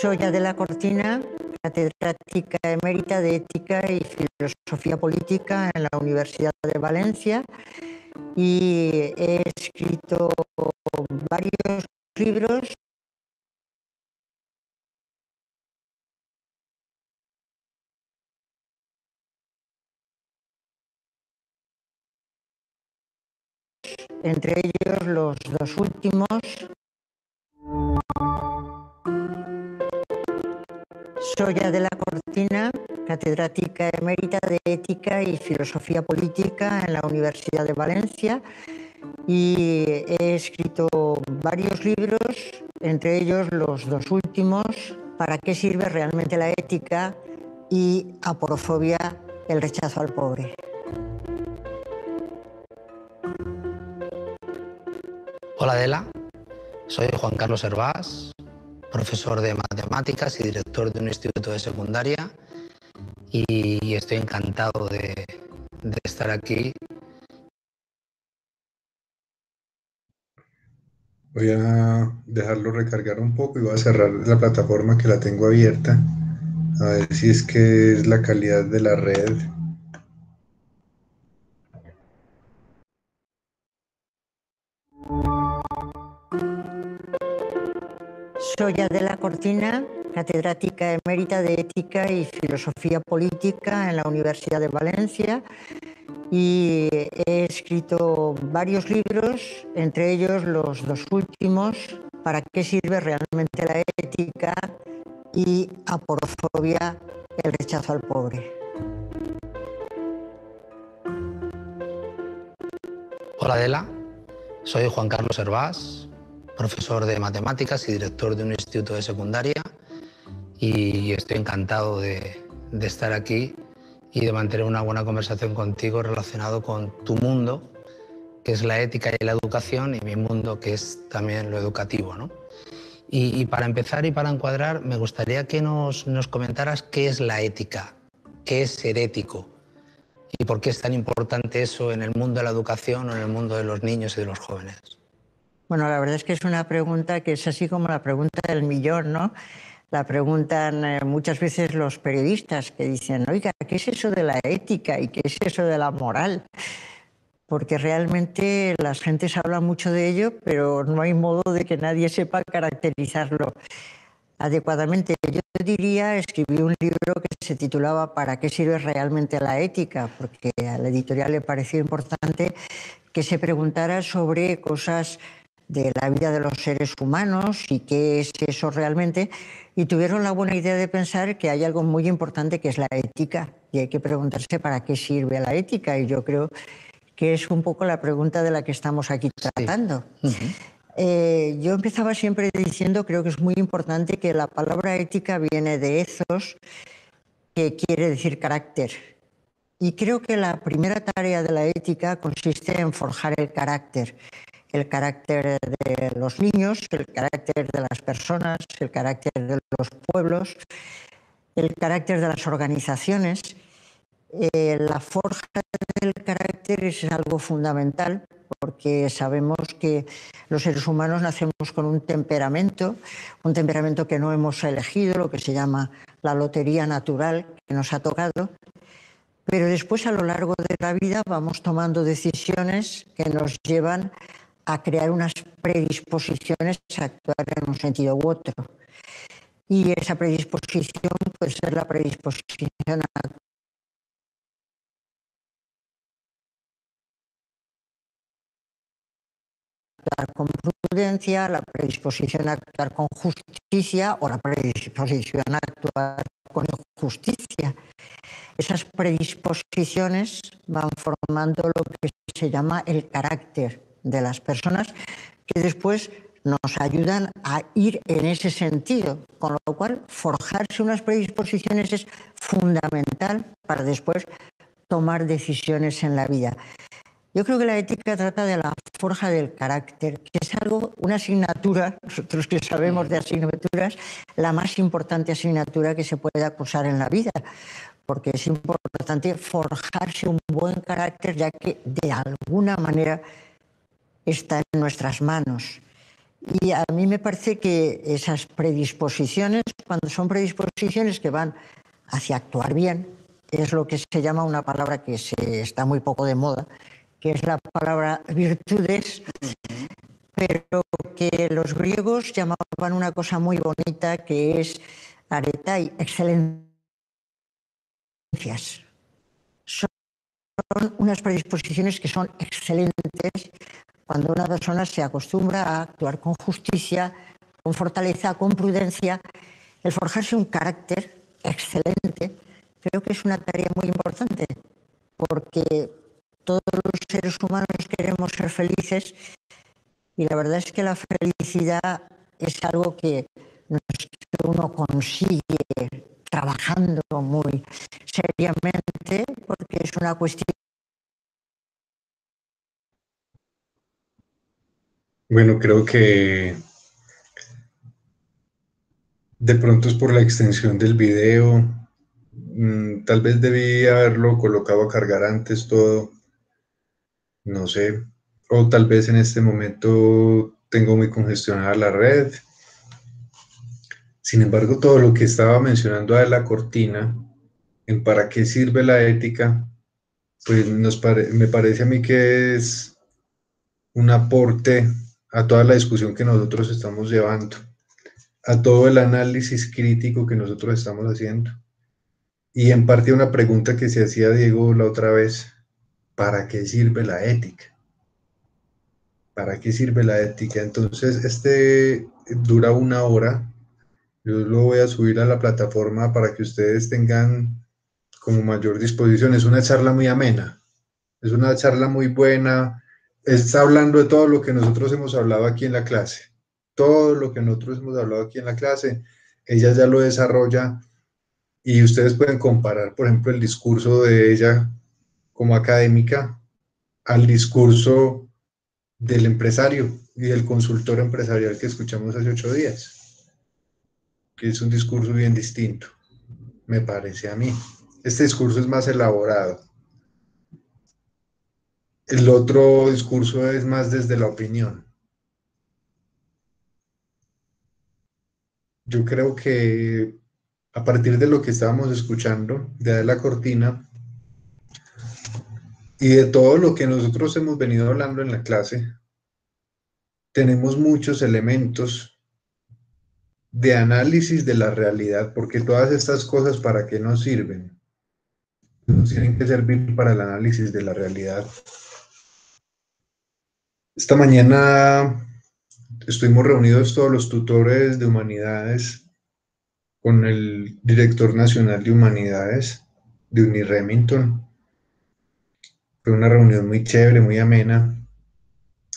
Soy Adela Cortina, catedrática emérita de Ética y Filosofía Política en la Universidad de Valencia y he escrito varios libros. Entre ellos los dos últimos. Soy Adela Cortina, catedrática emérita de Ética y Filosofía Política en la Universidad de Valencia y he escrito varios libros, entre ellos los dos últimos, ¿Para qué sirve realmente la ética? Y Aporofobia, el rechazo al pobre. Hola Adela, soy Juan Carlos Hervás, profesor de matemáticas y director de un instituto de secundaria y estoy encantado de estar aquí. Voy a dejarlo recargar un poco y voy a cerrar la plataforma que la tengo abierta, a ver si es que es la calidad de la red. Soy Adela Cortina, catedrática emérita de Ética y Filosofía Política en la Universidad de Valencia y he escrito varios libros, entre ellos los dos últimos, ¿Para qué sirve realmente la ética? Y Aporofobia, el rechazo al pobre. Hola Adela, soy Juan Carlos Hervás, profesor de matemáticas y director de un instituto de secundaria y estoy encantado de estar aquí y de mantener una buena conversación contigo relacionado con tu mundo, que es la ética y la educación, y mi mundo, que es también lo educativo, ¿no? Y para empezar y para encuadrar, me gustaría que nos comentaras qué es la ética, qué es ser ético y por qué es tan importante eso en el mundo de la educación o en el mundo de los niños y de los jóvenes. Bueno, la verdad es que es una pregunta que es así como la pregunta del millón, ¿no? La preguntan muchas veces los periodistas que dicen, oiga, ¿qué es eso de la ética y qué es eso de la moral? Porque realmente las gentes hablan mucho de ello, pero no hay modo de que nadie sepa caracterizarlo adecuadamente. Yo diría, escribí un libro que se titulaba ¿Para qué sirve realmente la ética? Porque a la editorial le pareció importante que se preguntara sobre cosas de la vida de los seres humanos y qué es eso realmente, y tuvieron la buena idea de pensar que hay algo muy importante que es la ética, y hay que preguntarse para qué sirve la ética, y yo creo que es un poco la pregunta de la que estamos aquí tratando. Sí. Yo empezaba siempre diciendo, creo que es muy importante, que la palabra ética viene de ethos, que quiere decir carácter. Y creo que la primera tarea de la ética consiste en forjar el carácter de los niños, el carácter de las personas, el carácter de los pueblos, el carácter de las organizaciones. La forja del carácter es algo fundamental porque sabemos que los seres humanos nacemos con un temperamento que no hemos elegido, lo que se llama la lotería natural que nos ha tocado, pero después a lo largo de la vida vamos tomando decisiones que nos llevan a crear unas predisposiciones a actuar en un sentido u otro. Y esa predisposición puede ser la predisposición a actuar con prudencia, la predisposición a actuar con justicia o la predisposición a actuar con injusticia. Esas predisposiciones van formando lo que se llama el carácter de las personas, que después nos ayudan a ir en ese sentido, con lo cual forjarse unas predisposiciones es fundamental para después tomar decisiones en la vida. Yo creo que la ética trata de la forja del carácter, que es algo, una asignatura, nosotros que sabemos de asignaturas, la más importante asignatura que se puede cursar en la vida, porque es importante forjarse un buen carácter, ya que de alguna manera está en nuestras manos. Y a mí me parece que esas predisposiciones, cuando son predisposiciones que van hacia actuar bien, es lo que se llama una palabra que está muy poco de moda, que es la palabra virtudes, pero que los griegos llamaban una cosa muy bonita que es aretai, excelencias. Son unas predisposiciones que son excelentes cuando una persona se acostumbra a actuar con justicia, con fortaleza, con prudencia. El forjarse un carácter excelente creo que es una tarea muy importante, porque todos los seres humanos queremos ser felices y la verdad es que la felicidad es algo que uno consigue trabajando muy seriamente, porque es una cuestión. Bueno, creo que de pronto es por la extensión del video. Tal vez debí haberlo colocado a cargar antes todo, no sé. O tal vez en este momento tengo muy congestionada la red. Sin embargo, todo lo que estaba mencionando de la cortina, en para qué sirve la ética, pues me parece a mí que es un aporte a toda la discusión que nosotros estamos llevando, a todo el análisis crítico que nosotros estamos haciendo. Y en parte una pregunta que se hacía Diego la otra vez, ¿para qué sirve la ética? ¿Para qué sirve la ética? Entonces, este dura 1 hora. Yo lo voy a subir a la plataforma para que ustedes tengan como mayor disposición. Es una charla muy amena, es una charla muy buena. Está hablando de todo lo que nosotros hemos hablado aquí en la clase. Todo lo que nosotros hemos hablado aquí en la clase, ella ya lo desarrolla y ustedes pueden comparar, por ejemplo, el discurso de ella como académica al discurso del empresario y del consultor empresarial que escuchamos hace 8 días, que es un discurso bien distinto, me parece a mí. Este discurso es más elaborado. El otro discurso es más desde la opinión. Yo creo que a partir de lo que estábamos escuchando, de la cortina, y de todo lo que nosotros hemos venido hablando en la clase, tenemos muchos elementos de análisis de la realidad, porque todas estas cosas, ¿para qué nos sirven? Nos tienen que servir para el análisis de la realidad. Esta mañana estuvimos reunidos todos los tutores de humanidades con el director nacional de humanidades de Uniremington. Fue una reunión muy chévere, muy amena.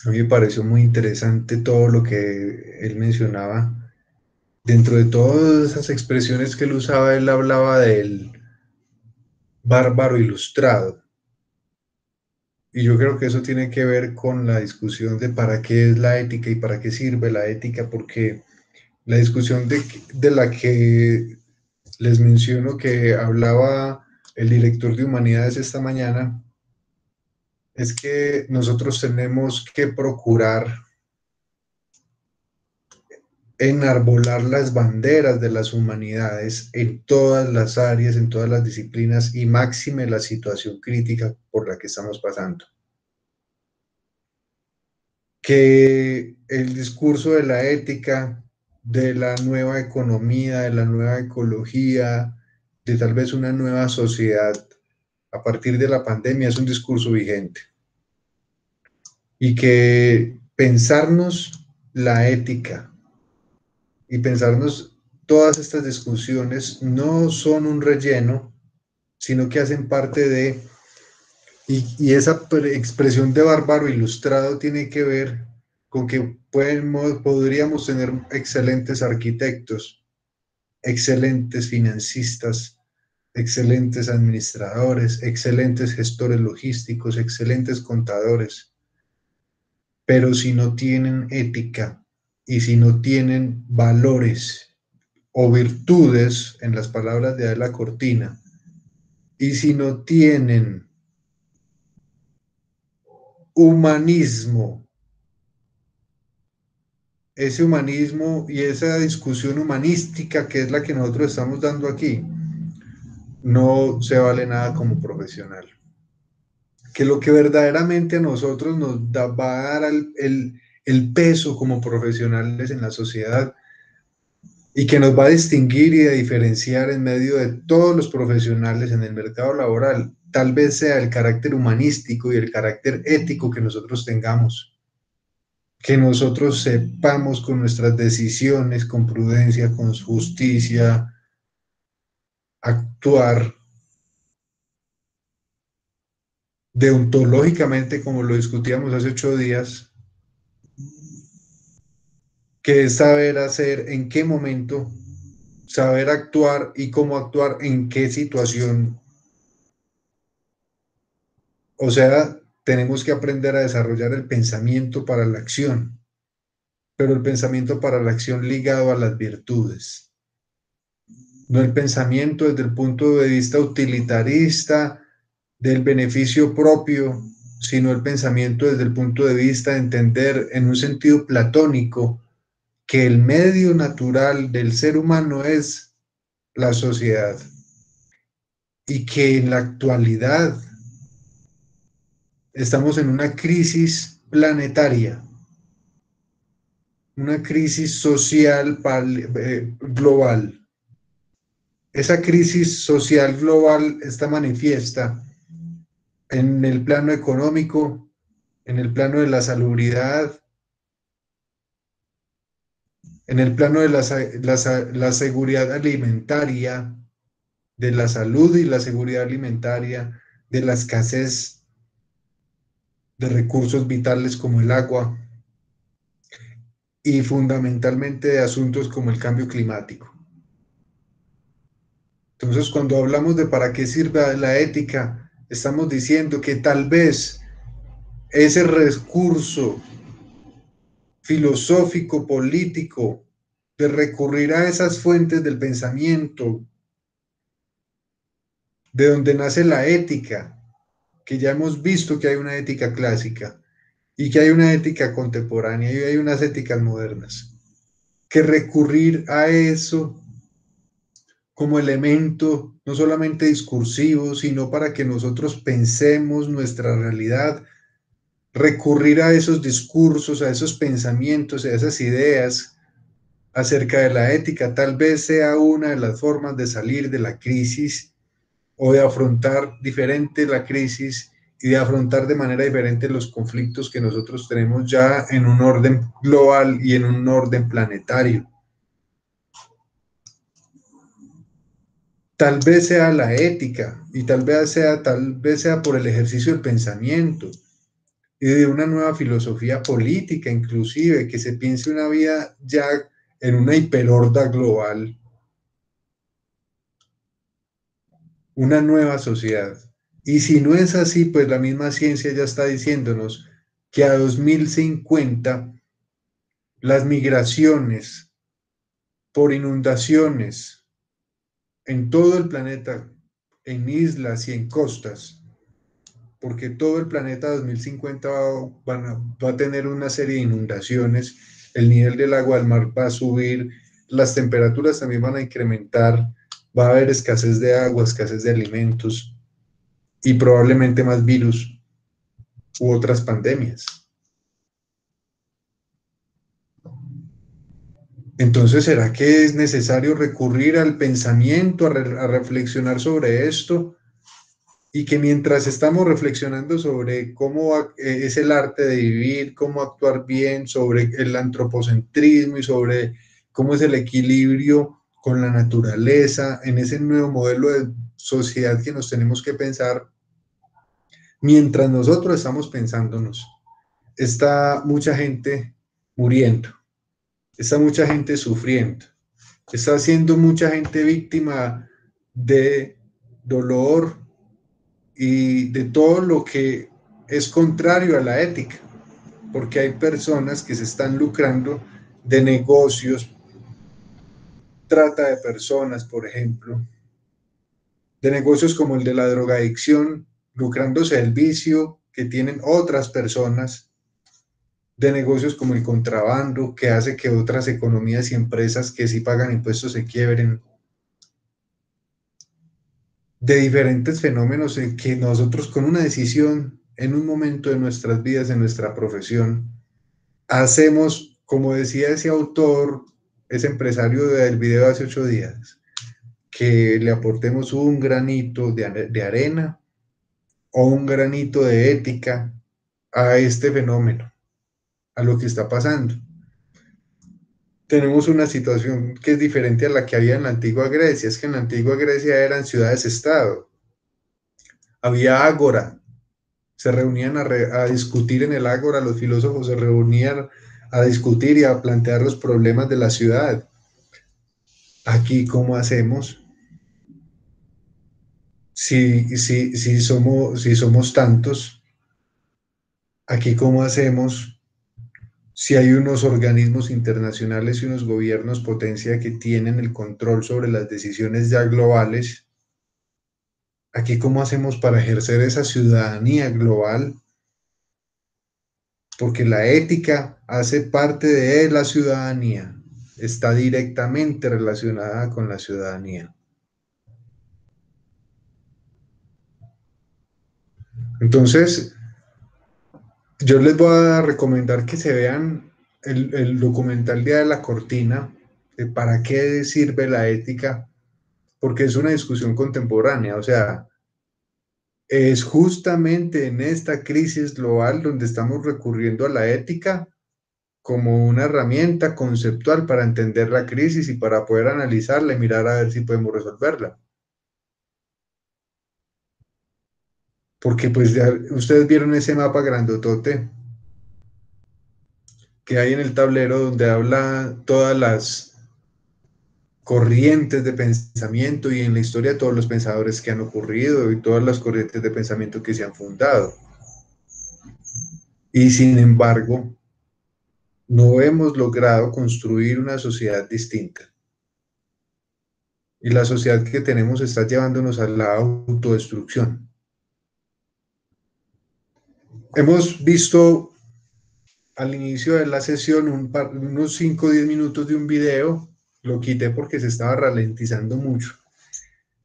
A mí me pareció muy interesante todo lo que él mencionaba. Dentro de todas esas expresiones que él usaba, él hablaba del bárbaro ilustrado. Y yo creo que eso tiene que ver con la discusión de para qué es la ética y para qué sirve la ética, porque la discusión de la que les menciono que hablaba el director de humanidades esta mañana es que nosotros tenemos que procurar enarbolar las banderas de las humanidades en todas las áreas, en todas las disciplinas y máxime la situación crítica por la que estamos pasando. Que el discurso de la ética, de la nueva economía, de la nueva ecología, de tal vez una nueva sociedad a partir de la pandemia es un discurso vigente. Y que pensarnos la ética y pensarnos todas estas discusiones no son un relleno, sino que hacen parte de, y esa expresión de bárbaro ilustrado tiene que ver con que podríamos tener excelentes arquitectos, excelentes financistas, excelentes administradores, excelentes gestores logísticos, excelentes contadores, pero si no tienen ética y si no tienen valores o virtudes, en las palabras de Adela Cortina, y si no tienen humanismo ese humanismo y esa discusión humanística que es la que nosotros estamos dando aquí, no se vale nada como profesional. Que lo que verdaderamente a nosotros nos va a dar el peso como profesionales en la sociedad y que nos va a distinguir y a diferenciar en medio de todos los profesionales en el mercado laboral, tal vez sea el carácter humanístico y el carácter ético que nosotros tengamos, que nosotros sepamos con nuestras decisiones, con prudencia, con justicia, actuar deontológicamente, como lo discutíamos hace 8 días, que es saber hacer en qué momento, saber actuar y cómo actuar en qué situación. O sea, tenemos que aprender a desarrollar el pensamiento para la acción, pero el pensamiento para la acción ligado a las virtudes, no el pensamiento desde el punto de vista utilitarista del beneficio propio, sino el pensamiento desde el punto de vista de entender en un sentido platónico que el medio natural del ser humano es la sociedad y que en la actualidad estamos en una crisis planetaria, una crisis social global. Esa crisis social global está manifiesta en el plano económico, en el plano de la salubridad, en el plano de la seguridad alimentaria, de la salud y la seguridad alimentaria, de la escasez de recursos vitales como el agua y fundamentalmente de asuntos como el cambio climático. Entonces, cuando hablamos de para qué sirve la ética, estamos diciendo que tal vez ese recurso filosófico, político, de recurrir a esas fuentes del pensamiento, de donde nace la ética, que ya hemos visto que hay una ética clásica y que hay una ética contemporánea y hay unas éticas modernas, que recurrir a eso como elemento no solamente discursivo, sino para que nosotros pensemos nuestra realidad, recurrir a esos discursos, a esos pensamientos, a esas ideas acerca de la ética, tal vez sea una de las formas de salir de la crisis o de afrontar diferente la crisis y de afrontar de manera diferente los conflictos que nosotros tenemos ya en un orden global y en un orden planetario. Tal vez sea la ética y tal vez sea por el ejercicio del pensamiento y de una nueva filosofía política, inclusive, que se piense una vida ya en una hiperhorda global, una nueva sociedad. Y si no es así, pues la misma ciencia ya está diciéndonos que a 2050 las migraciones por inundaciones en todo el planeta, en islas y en costas, porque todo el planeta 2050 va a tener una serie de inundaciones, el nivel del agua del mar va a subir, las temperaturas también van a incrementar, va a haber escasez de agua, escasez de alimentos y probablemente más virus u otras pandemias. Entonces, ¿será que es necesario recurrir al pensamiento, a reflexionar sobre esto? Y que mientras estamos reflexionando sobre cómo es el arte de vivir, cómo actuar bien, sobre el antropocentrismo y sobre cómo es el equilibrio con la naturaleza, en ese nuevo modelo de sociedad que nos tenemos que pensar, mientras nosotros estamos pensándonos, está mucha gente muriendo, está mucha gente sufriendo, está siendo mucha gente víctima de dolor y de todo lo que es contrario a la ética, porque hay personas que se están lucrando de negocios, trata de personas, por ejemplo, de negocios como el de la drogadicción, lucrándose del vicio que tienen otras personas de negocios como el contrabando, que hace que otras economías y empresas que sí pagan impuestos se quiebren, de diferentes fenómenos en que nosotros con una decisión en un momento de nuestras vidas, en nuestra profesión, hacemos, como decía ese autor, ese empresario del video de hace 8 días, que le aportemos un granito de arena o un granito de ética a este fenómeno, a lo que está pasando. Tenemos una situación que es diferente a la que había en la antigua Grecia. Es que en la antigua Grecia eran ciudades-estado. Había ágora. Se reunían a discutir en el ágora, los filósofos se reunían a discutir y a plantear los problemas de la ciudad. Aquí, ¿cómo hacemos? Si somos tantos, aquí, ¿cómo hacemos? Si hay unos organismos internacionales y unos gobiernos potencia que tienen el control sobre las decisiones ya globales, aquí cómo hacemos para ejercer esa ciudadanía global, porque la ética hace parte de la ciudadanía, está directamente relacionada con la ciudadanía. Entonces, yo les voy a recomendar que se vean el documental Día de la Cortina, de para qué sirve la ética, porque es una discusión contemporánea, o sea, es justamente en esta crisis global donde estamos recurriendo a la ética como una herramienta conceptual para entender la crisis y para poder analizarla y mirar a ver si podemos resolverla. Porque pues ya ustedes vieron ese mapa grandotote que hay en el tablero donde habla todas las corrientes de pensamiento y en la historia todos los pensadores que han ocurrido y todas las corrientes de pensamiento que se han fundado. Y sin embargo, no hemos logrado construir una sociedad distinta. Y la sociedad que tenemos está llevándonos a la autodestrucción. Hemos visto al inicio de la sesión unos 5 o 10 minutos de un video, lo quité porque se estaba ralentizando mucho.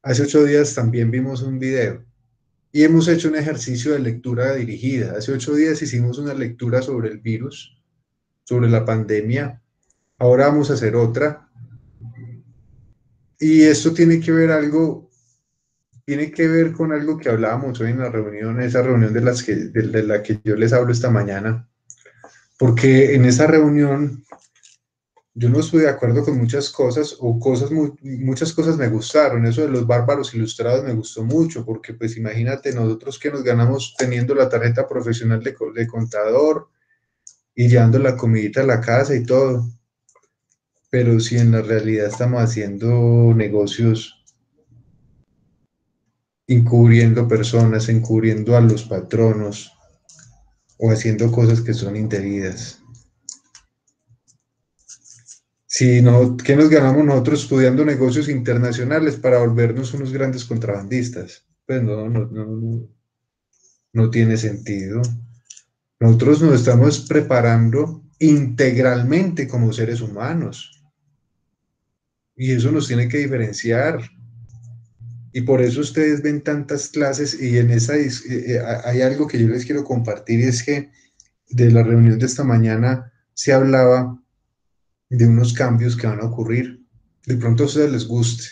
Hace 8 días también vimos un video y hemos hecho un ejercicio de lectura dirigida. Hace 8 días hicimos una lectura sobre el virus, sobre la pandemia. Ahora vamos a hacer otra. Y esto tiene que ver con algo que hablábamos hoy en la reunión, esa reunión de la que yo les hablo esta mañana, porque en esa reunión yo no estoy de acuerdo con muchas cosas, o muchas cosas me gustaron. Eso de los bárbaros ilustrados me gustó mucho, porque pues imagínate nosotros que nos ganamos teniendo la tarjeta profesional de contador y llevando la comidita a la casa y todo, pero si en la realidad estamos haciendo negocios encubriendo personas, encubriendo a los patronos o haciendo cosas que son indebidas. Si no, ¿qué nos ganamos nosotros estudiando negocios internacionales para volvernos unos grandes contrabandistas? Pues no tiene sentido. Nosotros nos estamos preparando integralmente como seres humanos. Y eso nos tiene que diferenciar. Y por eso ustedes ven tantas clases y en esa hay algo que yo les quiero compartir, y es que de la reunión de esta mañana se hablaba de unos cambios que van a ocurrir. De pronto a ustedes les guste,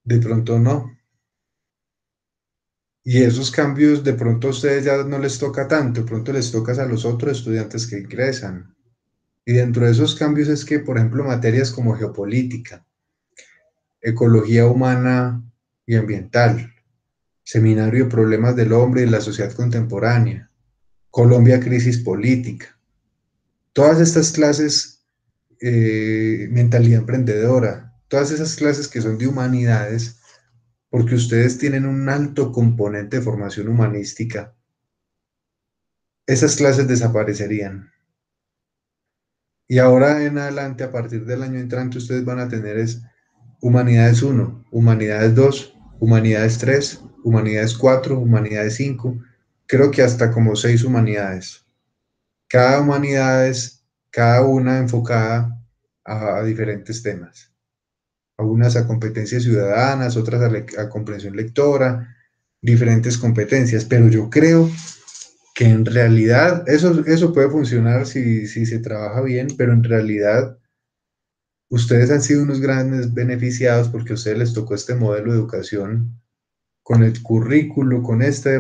de pronto no. Y esos cambios de pronto a ustedes ya no les toca tanto, de pronto les toca a los otros estudiantes que ingresan. Y dentro de esos cambios es que, por ejemplo, materias como geopolítica, ecología humana y ambiental, seminario de problemas del hombre y la sociedad contemporánea, Colombia, crisis política, todas estas clases, mentalidad emprendedora, todas esas clases que son de humanidades, porque ustedes tienen un alto componente de formación humanística, esas clases desaparecerían. Y ahora en adelante, a partir del año entrante, ustedes van a tener Humanidades 1, Humanidades 2, Humanidades 3, Humanidades 4, Humanidades 5, creo que hasta como 6 humanidades. cada humanidades, cada una enfocada a diferentes temas. A unas a competencias ciudadanas, otras a comprensión lectora, diferentes competencias, pero yo creo que en realidad eso puede funcionar si se trabaja bien, pero en realidad ustedes han sido unos grandes beneficiados porque a ustedes les tocó este modelo de educación con el currículo, con este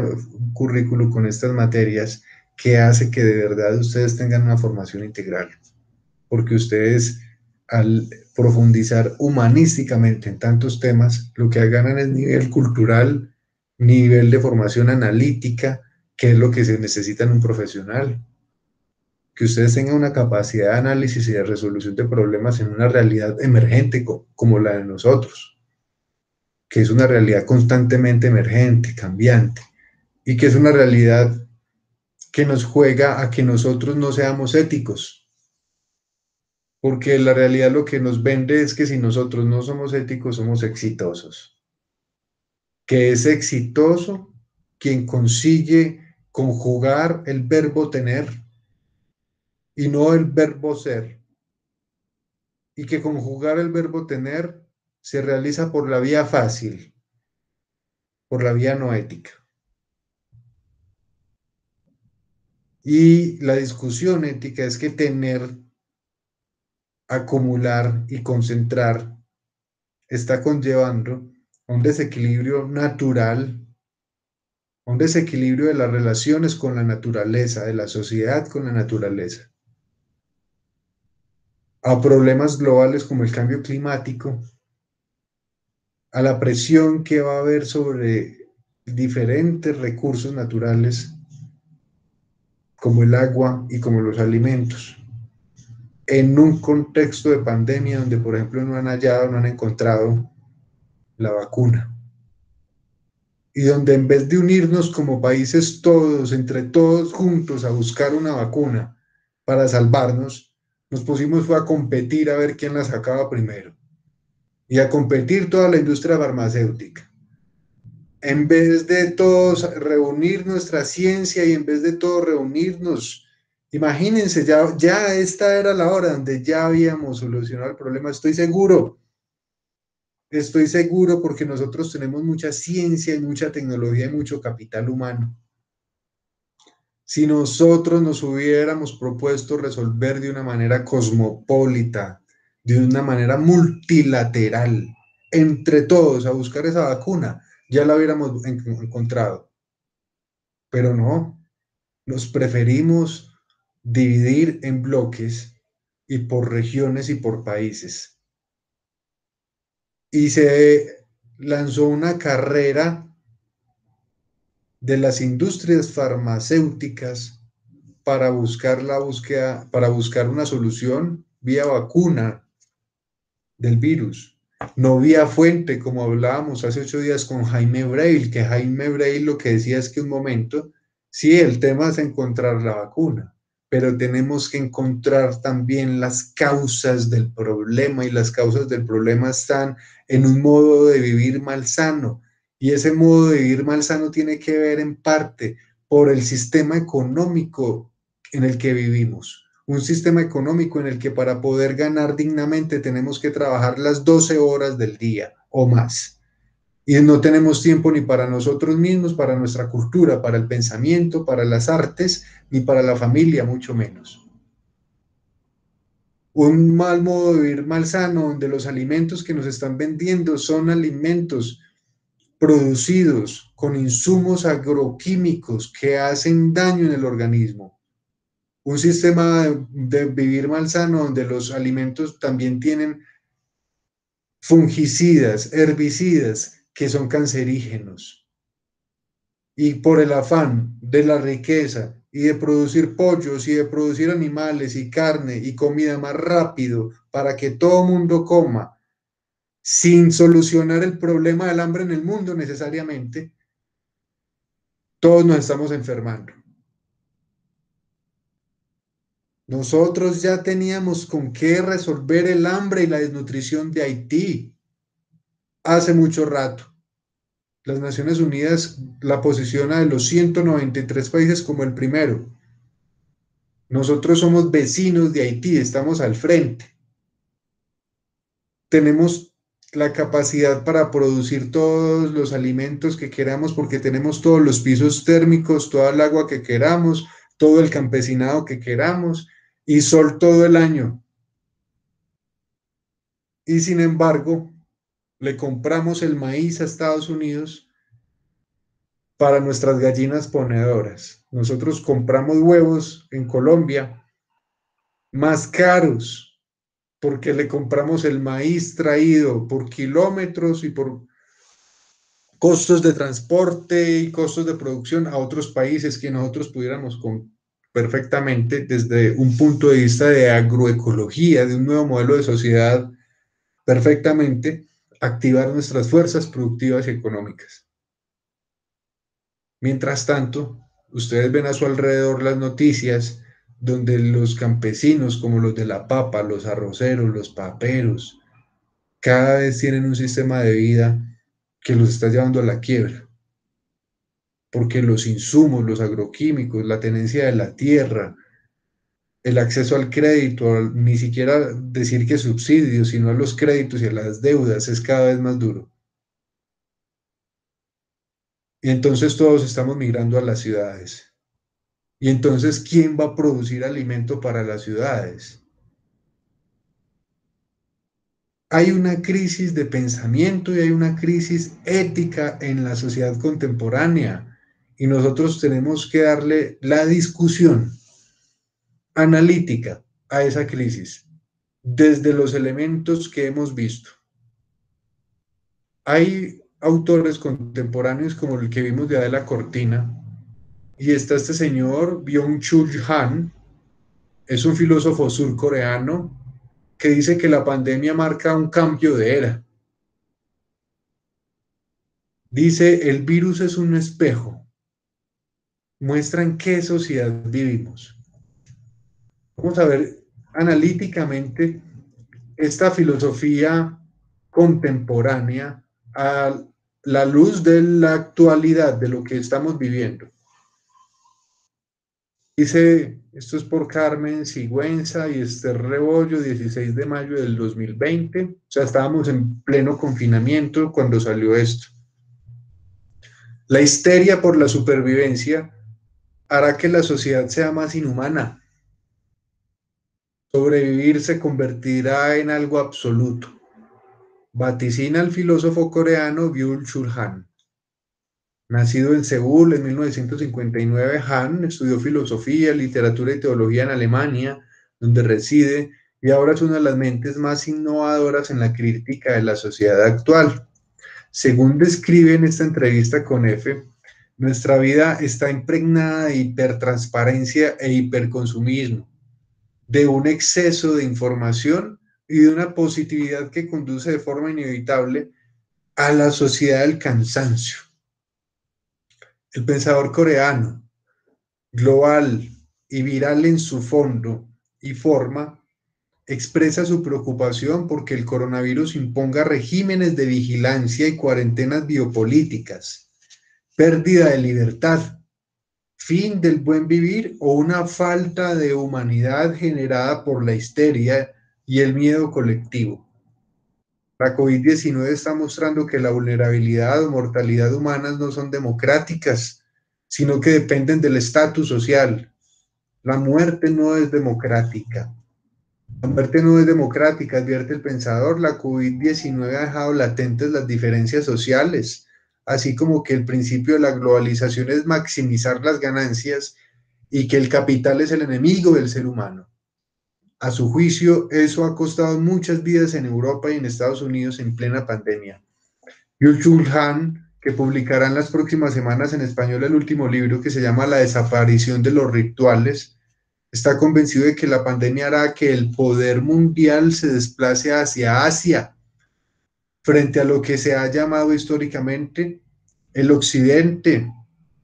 currículo, con estas materias, que hace que de verdad ustedes tengan una formación integral, porque ustedes al profundizar humanísticamente en tantos temas, lo que ganan es nivel cultural, nivel de formación analítica, que es lo que se necesita en un profesional. Que ustedes tengan una capacidad de análisis y de resolución de problemas en una realidad emergente como la de nosotros, que es una realidad constantemente emergente, cambiante, y que es una realidad que nos juega a que nosotros no seamos éticos, porque la realidad lo que nos vende es que si nosotros no somos éticos, somos exitosos, que es exitoso quien consigue conjugar el verbo tener y no el verbo ser, y que conjugar el verbo tener se realiza por la vía fácil, por la vía no ética. Y la discusión ética es que tener, acumular y concentrar está conllevando un desequilibrio natural, un desequilibrio de las relaciones con la naturaleza, de la sociedad con la naturaleza, a problemas globales como el cambio climático, a la presión que va a haber sobre diferentes recursos naturales como el agua y como los alimentos, en un contexto de pandemia donde, por ejemplo, no han hallado, no han encontrado la vacuna. Y donde en vez de unirnos como países todos, entre todos juntos a buscar una vacuna para salvarnos, nos pusimos fue a competir a ver quién la sacaba primero. Y a competir toda la industria farmacéutica. En vez de todos reunir nuestra ciencia y en vez de todos reunirnos, imagínense, ya esta era la hora donde ya habíamos solucionado el problema, estoy seguro porque nosotros tenemos mucha ciencia y mucha tecnología y mucho capital humano. Si nosotros nos hubiéramos propuesto resolver de una manera cosmopolita, de una manera multilateral, entre todos a buscar esa vacuna, ya la hubiéramos encontrado. Pero no, nos preferimos dividir en bloques y por regiones y por países. Y se lanzó una carrera de las industrias farmacéuticas para buscar para buscar una solución vía vacuna del virus, no vía fuente, como hablábamos hace 8 días con Jaime Breil, que Jaime Breil lo que decía es que un momento, sí, el tema es encontrar la vacuna, pero tenemos que encontrar también las causas del problema, y las causas del problema están en un modo de vivir malsano, y ese modo de vivir malsano tiene que ver en parte por el sistema económico en el que vivimos. Un sistema económico en el que para poder ganar dignamente tenemos que trabajar las 12 horas del día o más. Y no tenemos tiempo ni para nosotros mismos, para nuestra cultura, para el pensamiento, para las artes, ni para la familia, mucho menos. Un mal modo de vivir malsano, donde los alimentos que nos están vendiendo son alimentos producidos con insumos agroquímicos que hacen daño en el organismo. Un sistema de vivir malsano donde los alimentos también tienen fungicidas, herbicidas que son cancerígenos. Y por el afán de la riqueza y de producir pollos y de producir animales y carne y comida más rápido para que todo mundo coma, sin solucionar el problema del hambre en el mundo necesariamente, todos nos estamos enfermando. Nosotros ya teníamos con qué resolver el hambre y la desnutrición de Haití hace mucho rato. Las Naciones Unidas la posiciona de los 193 países como el primero. Nosotros somos vecinos de Haití, estamos al frente. Tenemos la capacidad para producir todos los alimentos que queramos porque tenemos todos los pisos térmicos, toda el agua que queramos, todo el campesinado que queramos y sol todo el año. Y sin embargo, le compramos el maíz a Estados Unidos para nuestras gallinas ponedoras. Nosotros compramos huevos en Colombia más caros porque le compramos el maíz traído por kilómetros y por costos de transporte y costos de producción a otros países que nosotros pudiéramos perfectamente desde un punto de vista de agroecología, de un nuevo modelo de sociedad, perfectamente activar nuestras fuerzas productivas y económicas. Mientras tanto, ustedes ven a su alrededor las noticias donde los campesinos como los de la papa, los arroceros, los paperos, cada vez tienen un sistema de vida que los está llevando a la quiebra, porque los insumos, los agroquímicos, la tenencia de la tierra, el acceso al crédito, ni siquiera decir que subsidios, sino a los créditos y a las deudas es cada vez más duro. Y entonces todos estamos migrando a las ciudades. Y entonces, ¿quién va a producir alimento para las ciudades? Hay una crisis de pensamiento y hay una crisis ética en la sociedad contemporánea. Y nosotros tenemos que darle la discusión analítica a esa crisis desde los elementos que hemos visto. Hay autores contemporáneos como el que vimos de Adela Cortina, y está este señor Byung-Chul Han, es un filósofo surcoreano que dice que la pandemia marca un cambio de era. Dice, el virus es un espejo, muestra en qué sociedad vivimos. Vamos a ver analíticamente esta filosofía contemporánea a la luz de la actualidad, de lo que estamos viviendo. Dice, esto es por Carmen Sigüenza y Esther Rebollo, 16 de mayo del 2020. O sea, estábamos en pleno confinamiento cuando salió esto. La histeria por la supervivencia hará que la sociedad sea más inhumana. Sobrevivir se convertirá en algo absoluto, vaticina el filósofo coreano Byung-Chul Han. Nacido en Seúl en 1959, Han estudió filosofía, literatura y teología en Alemania, donde reside, y ahora es una de las mentes más innovadoras en la crítica de la sociedad actual. Según describe en esta entrevista con F, nuestra vida está impregnada de hipertransparencia e hiperconsumismo, de un exceso de información y de una positividad que conduce de forma inevitable a la sociedad del cansancio. El pensador coreano, global y viral en su fondo y forma, expresa su preocupación porque el coronavirus imponga regímenes de vigilancia y cuarentenas biopolíticas, pérdida de libertad, fin del buen vivir o una falta de humanidad generada por la histeria y el miedo colectivo. La COVID-19 está mostrando que la vulnerabilidad o mortalidad humanas no son democráticas, sino que dependen del estatus social. La muerte no es democrática. La muerte no es democrática, advierte el pensador. La COVID-19 ha dejado latentes las diferencias sociales, así como que el principio de la globalización es maximizar las ganancias y que el capital es el enemigo del ser humano. A su juicio, eso ha costado muchas vidas en Europa y en Estados Unidos en plena pandemia. Byung-Chul Han, que publicará en las próximas semanas en español el último libro que se llama La desaparición de los rituales, está convencido de que la pandemia hará que el poder mundial se desplace hacia Asia, frente a lo que se ha llamado históricamente el Occidente,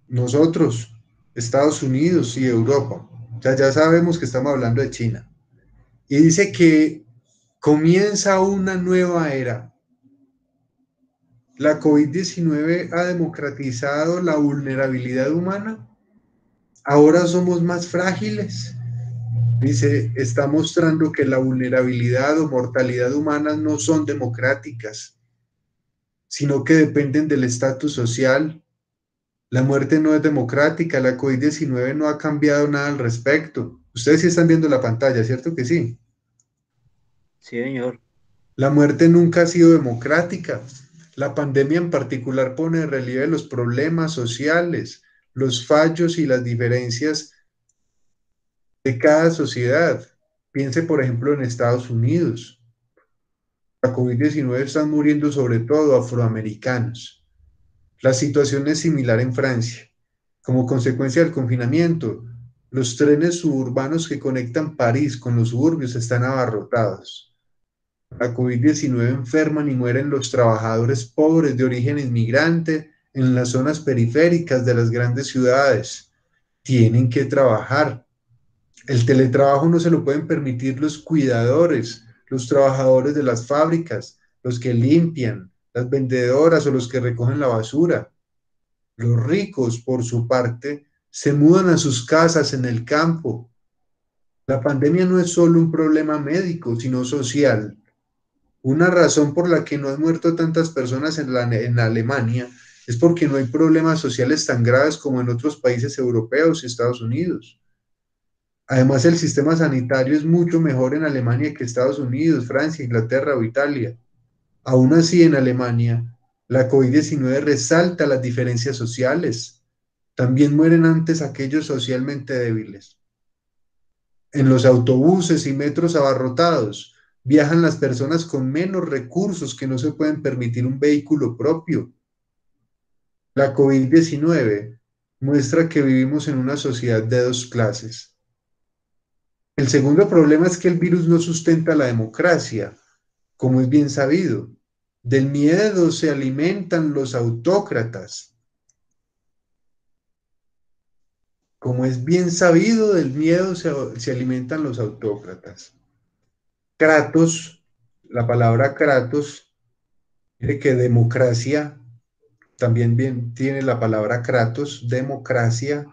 nosotros, Estados Unidos y Europa. O sea, ya sabemos que estamos hablando de China. Y dice que comienza una nueva era. La COVID-19 ha democratizado la vulnerabilidad humana. Ahora somos más frágiles Dice, está mostrando que la vulnerabilidad o mortalidad humanas no son democráticas, sino que dependen del estatus social. La muerte no es democrática, la COVID-19 no ha cambiado nada al respecto. Ustedes sí están viendo la pantalla, ¿cierto que sí? Sí, señor. La muerte nunca ha sido democrática. La pandemia en particular pone de relieve los problemas sociales, los fallos y las diferencias de cada sociedad. Piense, por ejemplo, en Estados Unidos. La COVID-19 están muriendo sobre todo afroamericanos. La situación es similar en Francia. Como consecuencia del confinamiento, los trenes suburbanos que conectan París con los suburbios están abarrotados. La COVID-19 enferman y mueren los trabajadores pobres de origen inmigrante en las zonas periféricas de las grandes ciudades. Tienen que trabajar. El teletrabajo no se lo pueden permitir los cuidadores, los trabajadores de las fábricas, los que limpian, las vendedoras o los que recogen la basura. Los ricos, por su parte, se mudan a sus casas en el campo. La pandemia no es solo un problema médico, sino social. Una razón por la que no han muerto tantas personas en Alemania es porque no hay problemas sociales tan graves como en otros países europeos y Estados Unidos. Además, el sistema sanitario es mucho mejor en Alemania que Estados Unidos, Francia, Inglaterra o Italia. Aún así, en Alemania, la COVID-19 resalta las diferencias sociales. También mueren antes aquellos socialmente débiles. En los autobuses y metros abarrotados, viajan las personas con menos recursos que no se pueden permitir un vehículo propio. La COVID-19 muestra que vivimos en una sociedad de dos clases. El segundo problema es que el virus no sustenta la democracia, como es bien sabido. Del miedo se alimentan los autócratas. Como es bien sabido, del miedo se alimentan los autócratas. Kratos, la palabra Kratos, dice que democracia, también bien tiene la palabra Kratos, democracia,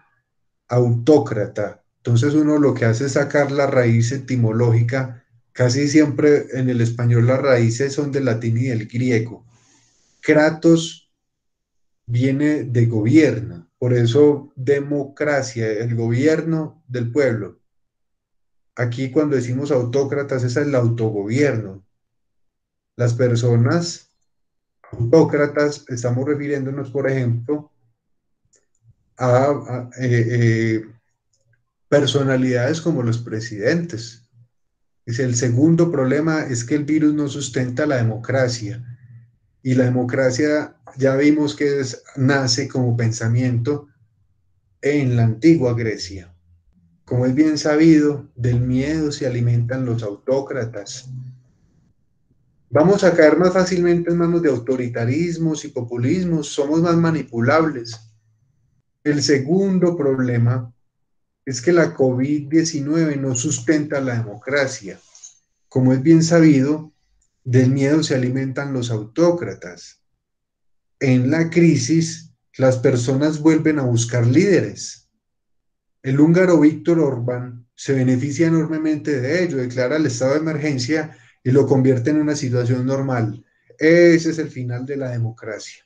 autócrata. Entonces uno lo que hace es sacar la raíz etimológica. Casi siempre en el español las raíces son del latín y del griego. Kratos viene de gobierno, por eso democracia, el gobierno del pueblo. Aquí cuando decimos autócratas, ese es el autogobierno. Las personas autócratas, estamos refiriéndonos, por ejemplo, a personalidades como los presidentes. Dice, el segundo problema es que el virus no sustenta la democracia. Y la democracia ya vimos que nace como pensamiento en la antigua Grecia. Como es bien sabido, del miedo se alimentan los autócratas. Vamos a caer más fácilmente en manos de autoritarismos y populismos, somos más manipulables. El segundo problema es que la COVID-19 no sustenta la democracia. Como es bien sabido, del miedo se alimentan los autócratas. En la crisis, las personas vuelven a buscar líderes. El húngaro Víctor Orbán se beneficia enormemente de ello, declara el estado de emergencia y lo convierte en una situación normal. Ese es el final de la democracia.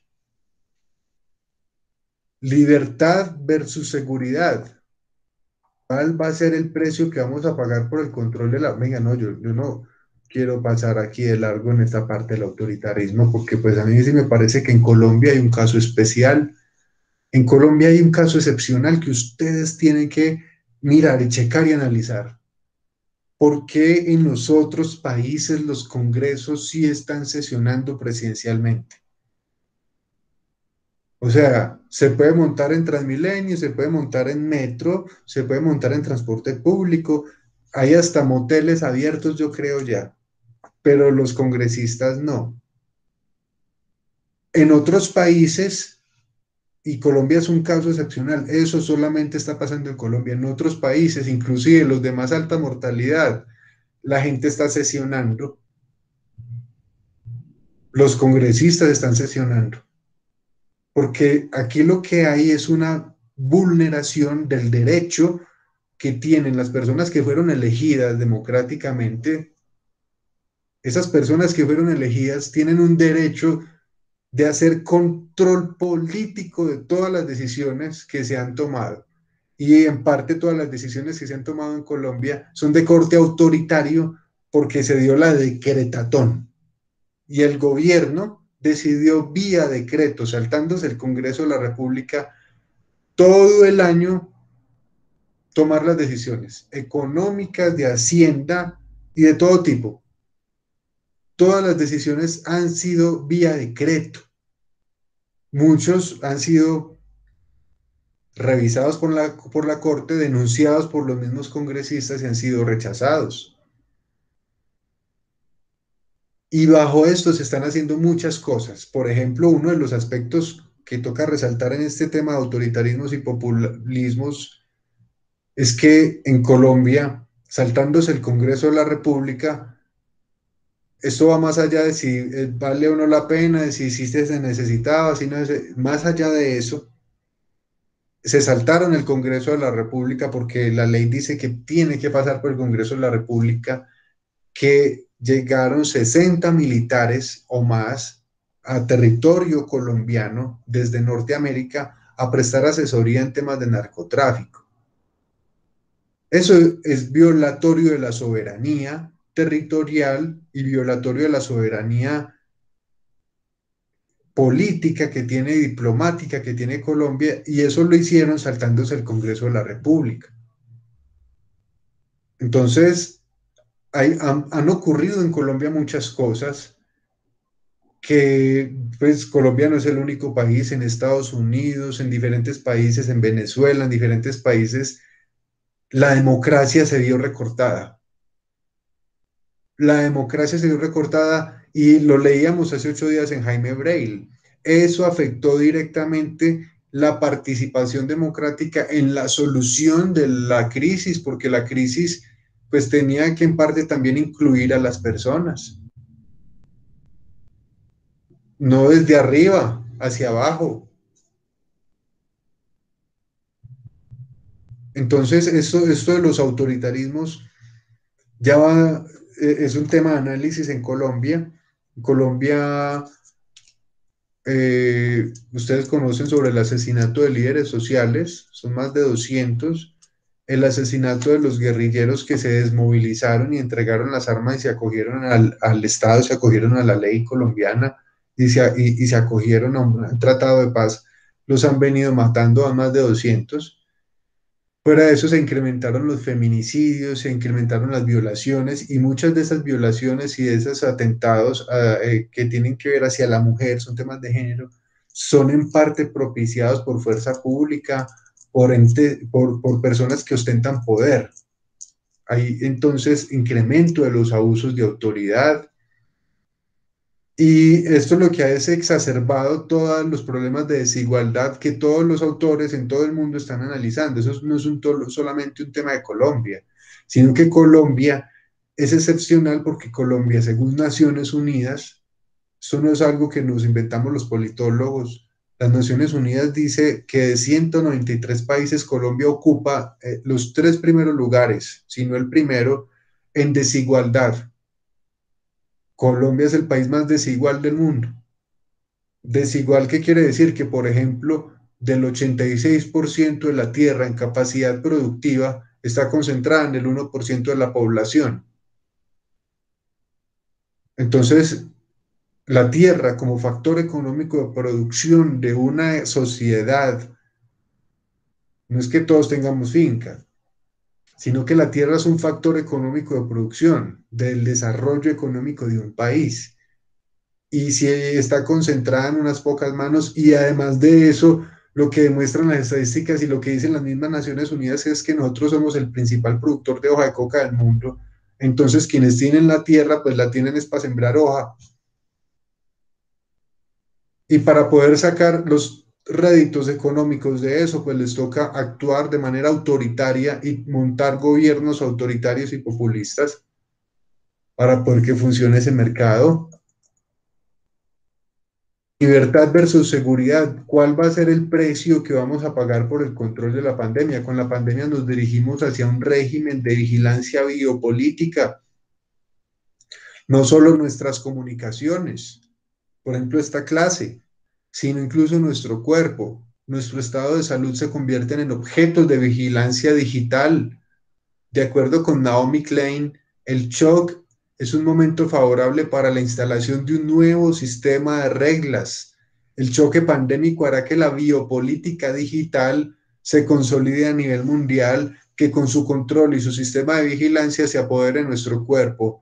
Libertad versus seguridad. ¿Cuál va a ser el precio que vamos a pagar por el control de la... Venga, no, yo no quiero pasar aquí de largo en esta parte del autoritarismo, porque pues a mí sí me parece que en Colombia hay un caso especial. En Colombia hay un caso excepcional que ustedes tienen que mirar y checar y analizar. ¿Por qué en los otros países los congresos sí están sesionando presidencialmente? O sea, se puede montar en Transmilenio, se puede montar en metro, se puede montar en transporte público, hay hasta moteles abiertos, yo creo ya, pero los congresistas no. En otros países, y Colombia es un caso excepcional, eso solamente está pasando en Colombia, en otros países, inclusive los de más alta mortalidad, la gente está sesionando, los congresistas están sesionando, porque aquí lo que hay es una vulneración del derecho que tienen las personas que fueron elegidas democráticamente, esas personas que fueron elegidas tienen un derecho de hacer control político de todas las decisiones que se han tomado. Y en parte todas las decisiones que se han tomado en Colombia son de corte autoritario porque se dio la decretatón. Y el gobierno decidió vía decreto, saltándose el Congreso de la República, todo el año tomar las decisiones económicas, de hacienda y de todo tipo. Todas las decisiones han sido vía decreto. Muchos han sido revisados por la Corte, denunciados por los mismos congresistas y han sido rechazados. Y bajo esto se están haciendo muchas cosas. Por ejemplo, uno de los aspectos que toca resaltar en este tema de autoritarismos y populismos es que en Colombia, saltándose el Congreso de la República, esto va más allá de si vale o no la pena, de si se necesitaba, si no, más allá de eso, se saltaron el Congreso de la República porque la ley dice que tiene que pasar por el Congreso de la República, que llegaron 60 militares o más a territorio colombiano desde Norteamérica a prestar asesoría en temas de narcotráfico. Eso es violatorio de la soberanía territorial y violatorio de la soberanía política que tiene, diplomática que tiene Colombia, y eso lo hicieron saltándose el Congreso de la República. Entonces, han ocurrido en Colombia muchas cosas que, pues, Colombia no es el único país. En Estados Unidos, en diferentes países, en Venezuela, en diferentes países, la democracia se vio recortada. La democracia se vio recortada y lo leíamos hace 8 días en Jaime Breil. Eso afectó directamente la participación democrática en la solución de la crisis, porque la crisis pues tenía que en parte también incluir a las personas, no desde arriba hacia abajo. Entonces, esto de los autoritarismos ya va, es un tema de análisis en Colombia. En Colombia, ustedes conocen sobre el asesinato de líderes sociales, son más de 200, el asesinato de los guerrilleros que se desmovilizaron y entregaron las armas y se acogieron al Estado, se acogieron a la ley colombiana y se acogieron a un tratado de paz, los han venido matando a más de 200. Fuera de eso se incrementaron los feminicidios, se incrementaron las violaciones y muchas de esas violaciones y de esos atentados que tienen que ver hacia la mujer, son temas de género, son en parte propiciados por fuerza pública, por personas que ostentan poder. Hay entonces incremento de los abusos de autoridad. Y esto lo que ha es exacerbado todos los problemas de desigualdad que todos los autores en todo el mundo están analizando. Eso no es solamente un tema de Colombia, sino que Colombia es excepcional porque Colombia, según Naciones Unidas, eso no es algo que nos inventamos los politólogos. Las Naciones Unidas dice que de 193 países, Colombia ocupa los 3 primeros lugares, si no el primero, en desigualdad. Colombia es el país más desigual del mundo. Desigual, ¿qué quiere decir? Que, por ejemplo, del 86% de la tierra en capacidad productiva está concentrada en el 1% de la población. Entonces, la tierra como factor económico de producción de una sociedad, no es que todos tengamos finca, sino que la tierra es un factor económico de producción del desarrollo económico de un país. Y si está concentrada en unas pocas manos, y además de eso, lo que demuestran las estadísticas y lo que dicen las mismas Naciones Unidas es que nosotros somos el principal productor de hoja de coca del mundo. Entonces, quienes tienen la tierra, pues la tienen es para sembrar hoja. Y para poder sacar los réditos económicos de eso, pues les toca actuar de manera autoritaria y montar gobiernos autoritarios y populistas para poder que funcione ese mercado. Libertad versus seguridad. ¿Cuál va a ser el precio que vamos a pagar por el control de la pandemia? Con la pandemia nos dirigimos hacia un régimen de vigilancia biopolítica, no solo nuestras comunicaciones, por ejemplo, esta clase, sino incluso nuestro cuerpo, nuestro estado de salud se convierten en objetos de vigilancia digital. De acuerdo con Naomi Klein, el shock es un momento favorable para la instalación de un nuevo sistema de reglas. El choque pandémico hará que la biopolítica digital se consolide a nivel mundial, que con su control y su sistema de vigilancia se apodere de nuestro cuerpo.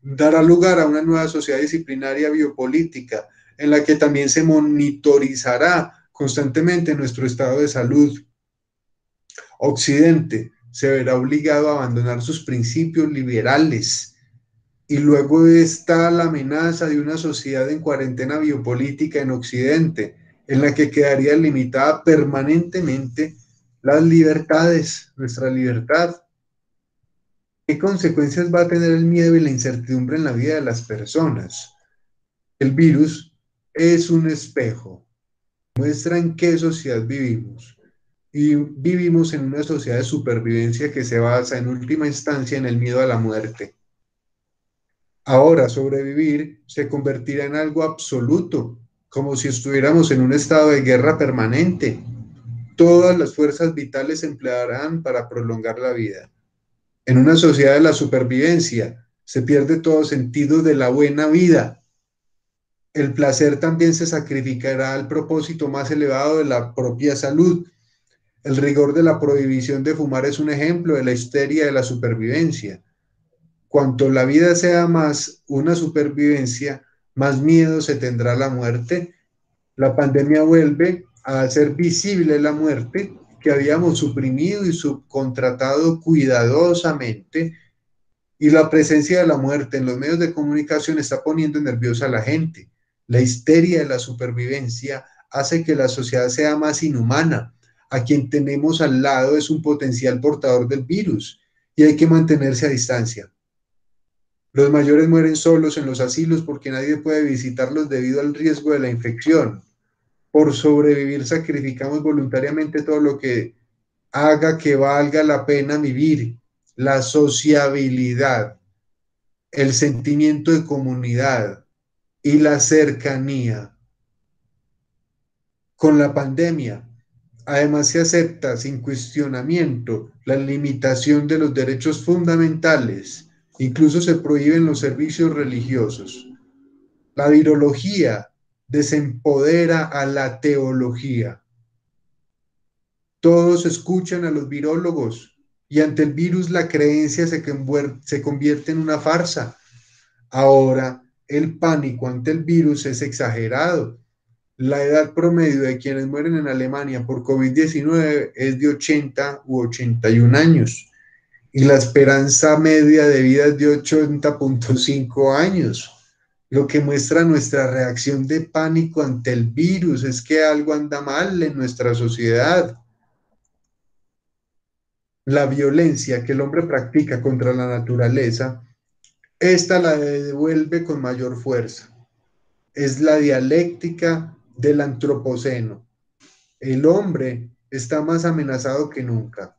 Dará lugar a una nueva sociedad disciplinaria biopolítica, en la que también se monitorizará constantemente nuestro estado de salud. Occidente se verá obligado a abandonar sus principios liberales, y luego está la amenaza de una sociedad en cuarentena biopolítica en Occidente, en la que quedaría limitada permanentemente las libertades, nuestra libertad. ¿Qué consecuencias va a tener el miedo y la incertidumbre en la vida de las personas? El virus es un espejo, muestra en qué sociedad vivimos. Y vivimos en una sociedad de supervivencia que se basa en última instancia en el miedo a la muerte. Ahora sobrevivir se convertirá en algo absoluto, como si estuviéramos en un estado de guerra permanente. Todas las fuerzas vitales se emplearán para prolongar la vida. En una sociedad de la supervivencia se pierde todo sentido de la buena vida. El placer también se sacrificará al propósito más elevado de la propia salud. El rigor de la prohibición de fumar es un ejemplo de la histeria de la supervivencia. Cuanto la vida sea más una supervivencia, más miedo se tendrá a la muerte. La pandemia vuelve a hacer visible la muerte que habíamos suprimido y subcontratado cuidadosamente, y la presencia de la muerte en los medios de comunicación está poniendo nerviosa a la gente. La histeria de la supervivencia hace que la sociedad sea más inhumana. A quien tenemos al lado es un potencial portador del virus y hay que mantenerse a distancia. Los mayores mueren solos en los asilos porque nadie puede visitarlos debido al riesgo de la infección. Por sobrevivir sacrificamos voluntariamente todo lo que haga que valga la pena vivir: la sociabilidad, el sentimiento de comunidad y la cercanía. Con la pandemia, además, se acepta sin cuestionamiento la limitación de los derechos fundamentales. Incluso se prohíben los servicios religiosos. La virología desempodera a la teología. Todos escuchan a los virólogos y ante el virus la creencia se convierte en una farsa. Ahora, el pánico ante el virus es exagerado. La edad promedio de quienes mueren en Alemania por COVID-19 es de 80 u 81 años y la esperanza media de vida es de 80,5 años. Lo que muestra nuestra reacción de pánico ante el virus es que algo anda mal en nuestra sociedad. La violencia que el hombre practica contra la naturaleza, esta la devuelve con mayor fuerza. Es la dialéctica del antropoceno. El hombre está más amenazado que nunca.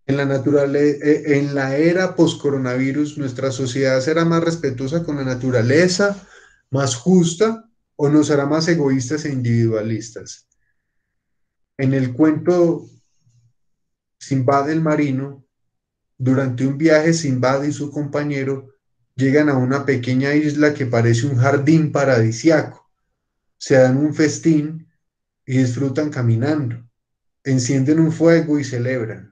En la era post-coronavirus, nuestra sociedad será más respetuosa con la naturaleza, más justa, o nos hará más egoístas e individualistas. En el cuento Sinbad el marino, durante un viaje, Sinbad y su compañero llegan a una pequeña isla que parece un jardín paradisiaco. Se dan un festín y disfrutan caminando. Encienden un fuego y celebran.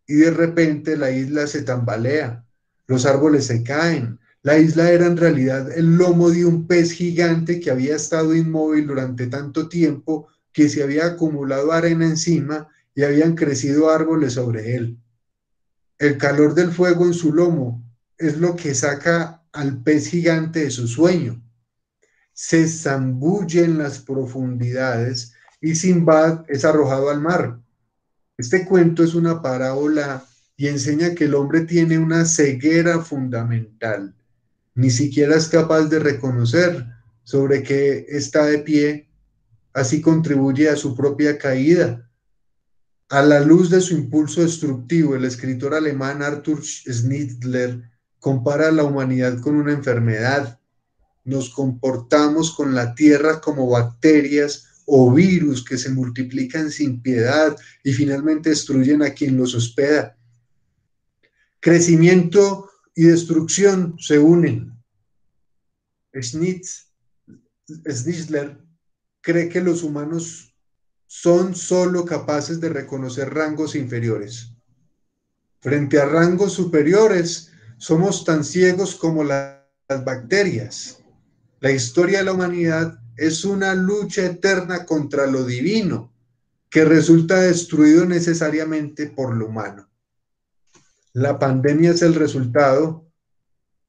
Y de repente la isla se tambalea, los árboles se caen. La isla era en realidad el lomo de un pez gigante que había estado inmóvil durante tanto tiempo que se había acumulado arena encima y habían crecido árboles sobre él. El calor del fuego en su lomo es lo que saca al pez gigante de su sueño. Se zambulle en las profundidades y Sinbad es arrojado al mar. Este cuento es una parábola y enseña que el hombre tiene una ceguera fundamental. Ni siquiera es capaz de reconocer sobre qué está de pie, así contribuye a su propia caída. A la luz de su impulso destructivo, el escritor alemán Arthur Schnitzler compara a la humanidad con una enfermedad. Nos comportamos con la tierra como bacterias o virus que se multiplican sin piedad y finalmente destruyen a quien los hospeda. Crecimiento y destrucción se unen. Schnitzler cree que los humanos son solo capaces de reconocer rangos inferiores. Frente a rangos superiores, somos tan ciegos como las bacterias. La historia de la humanidad es una lucha eterna contra lo divino, que resulta destruido necesariamente por lo humano. La pandemia es el resultado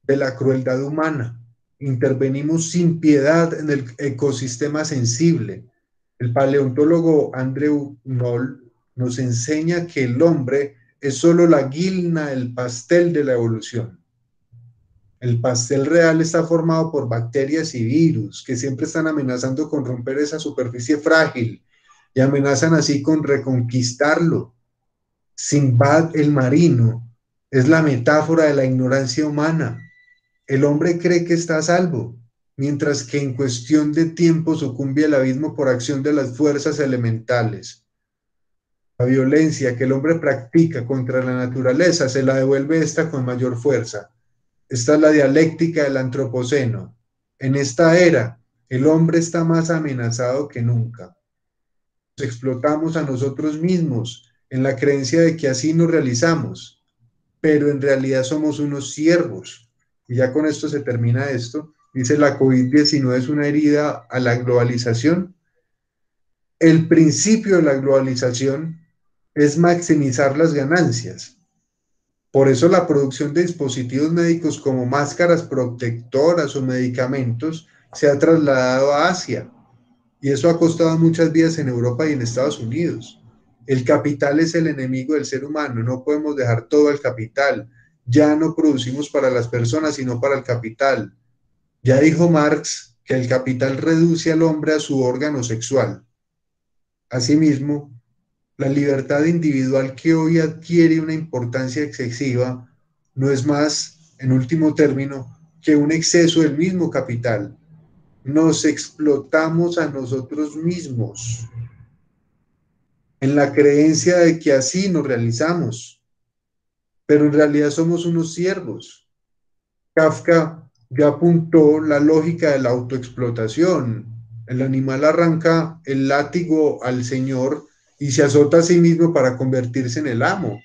de la crueldad humana. Intervenimos sin piedad en el ecosistema sensible. El paleontólogo Andrew Knoll nos enseña que el hombre es solo la guinda del pastel de la evolución. El pastel real está formado por bacterias y virus que siempre están amenazando con romper esa superficie frágil y amenazan así con reconquistarlo. Sinbad el marino es la metáfora de la ignorancia humana. El hombre cree que está a salvo, mientras que en cuestión de tiempo sucumbe al abismo por acción de las fuerzas elementales. La violencia que el hombre practica contra la naturaleza se la devuelve esta con mayor fuerza. Esta es la dialéctica del antropoceno. En esta era, el hombre está más amenazado que nunca. Nos explotamos a nosotros mismos en la creencia de que así nos realizamos, pero en realidad somos unos siervos. Y ya con esto se termina esto. Dice, la COVID-19 es una herida a la globalización. El principio de la globalización es maximizar las ganancias. Por eso la producción de dispositivos médicos como máscaras protectoras o medicamentos se ha trasladado a Asia. Y eso ha costado muchas vidas en Europa y en Estados Unidos. El capital es el enemigo del ser humano. No podemos dejar todo al capital. Ya no producimos para las personas, sino para el capital. Ya dijo Marx que el capital reduce al hombre a su órgano sexual. Asimismo, la libertad individual que hoy adquiere una importancia excesiva no es más, en último término, que un exceso del mismo capital. Nos explotamos a nosotros mismos en la creencia de que así nos realizamos, pero en realidad somos unos siervos. Kafka ya apuntó la lógica de la autoexplotación. El animal arranca el látigo al señor y se azota a sí mismo para convertirse en el amo.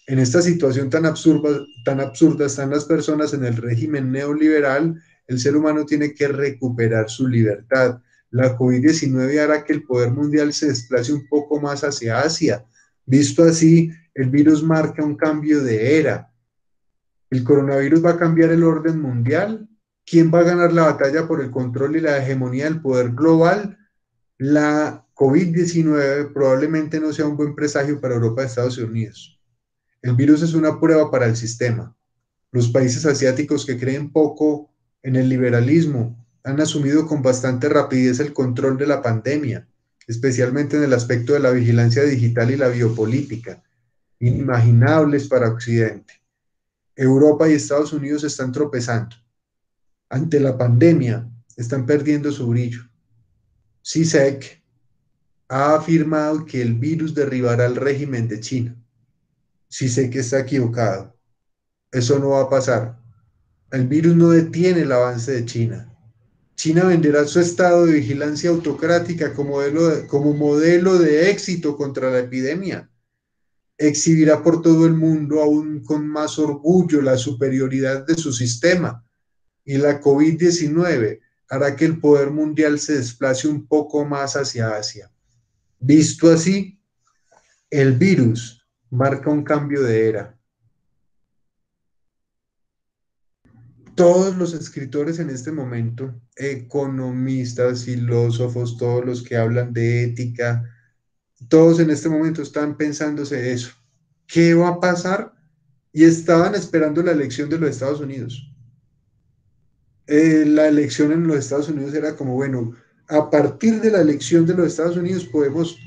En esta situación tan absurda están las personas en el régimen neoliberal. El ser humano tiene que recuperar su libertad. La COVID-19 hará que el poder mundial se desplace un poco más hacia Asia. Visto así, el virus marca un cambio de era. ¿El coronavirus va a cambiar el orden mundial? ¿Quién va a ganar la batalla por el control y la hegemonía del poder global? La COVID-19 probablemente no sea un buen presagio para Europa y Estados Unidos. El virus es una prueba para el sistema. Los países asiáticos que creen poco en el liberalismo han asumido con bastante rapidez el control de la pandemia, especialmente en el aspecto de la vigilancia digital y la biopolítica, inimaginables para Occidente. Europa y Estados Unidos están tropezando. Ante la pandemia, están perdiendo su brillo. CISEC ha afirmado que el virus derribará el régimen de China. CISEC está equivocado. Eso no va a pasar. El virus no detiene el avance de China. China venderá su estado de vigilancia autocrática como modelo de éxito contra la epidemia. Exhibirá por todo el mundo aún con más orgullo la superioridad de su sistema. Y la COVID-19 hará que el poder mundial se desplace un poco más hacia Asia. Visto así, el virus marca un cambio de era. Todos los escritores en este momento, economistas, filósofos, todos los que hablan de ética, todos en este momento están pensándose eso. ¿Qué va a pasar? Y estaban esperando la elección de los Estados Unidos. la elección en los Estados Unidos era como, bueno, a partir de la elección de los Estados Unidos podemos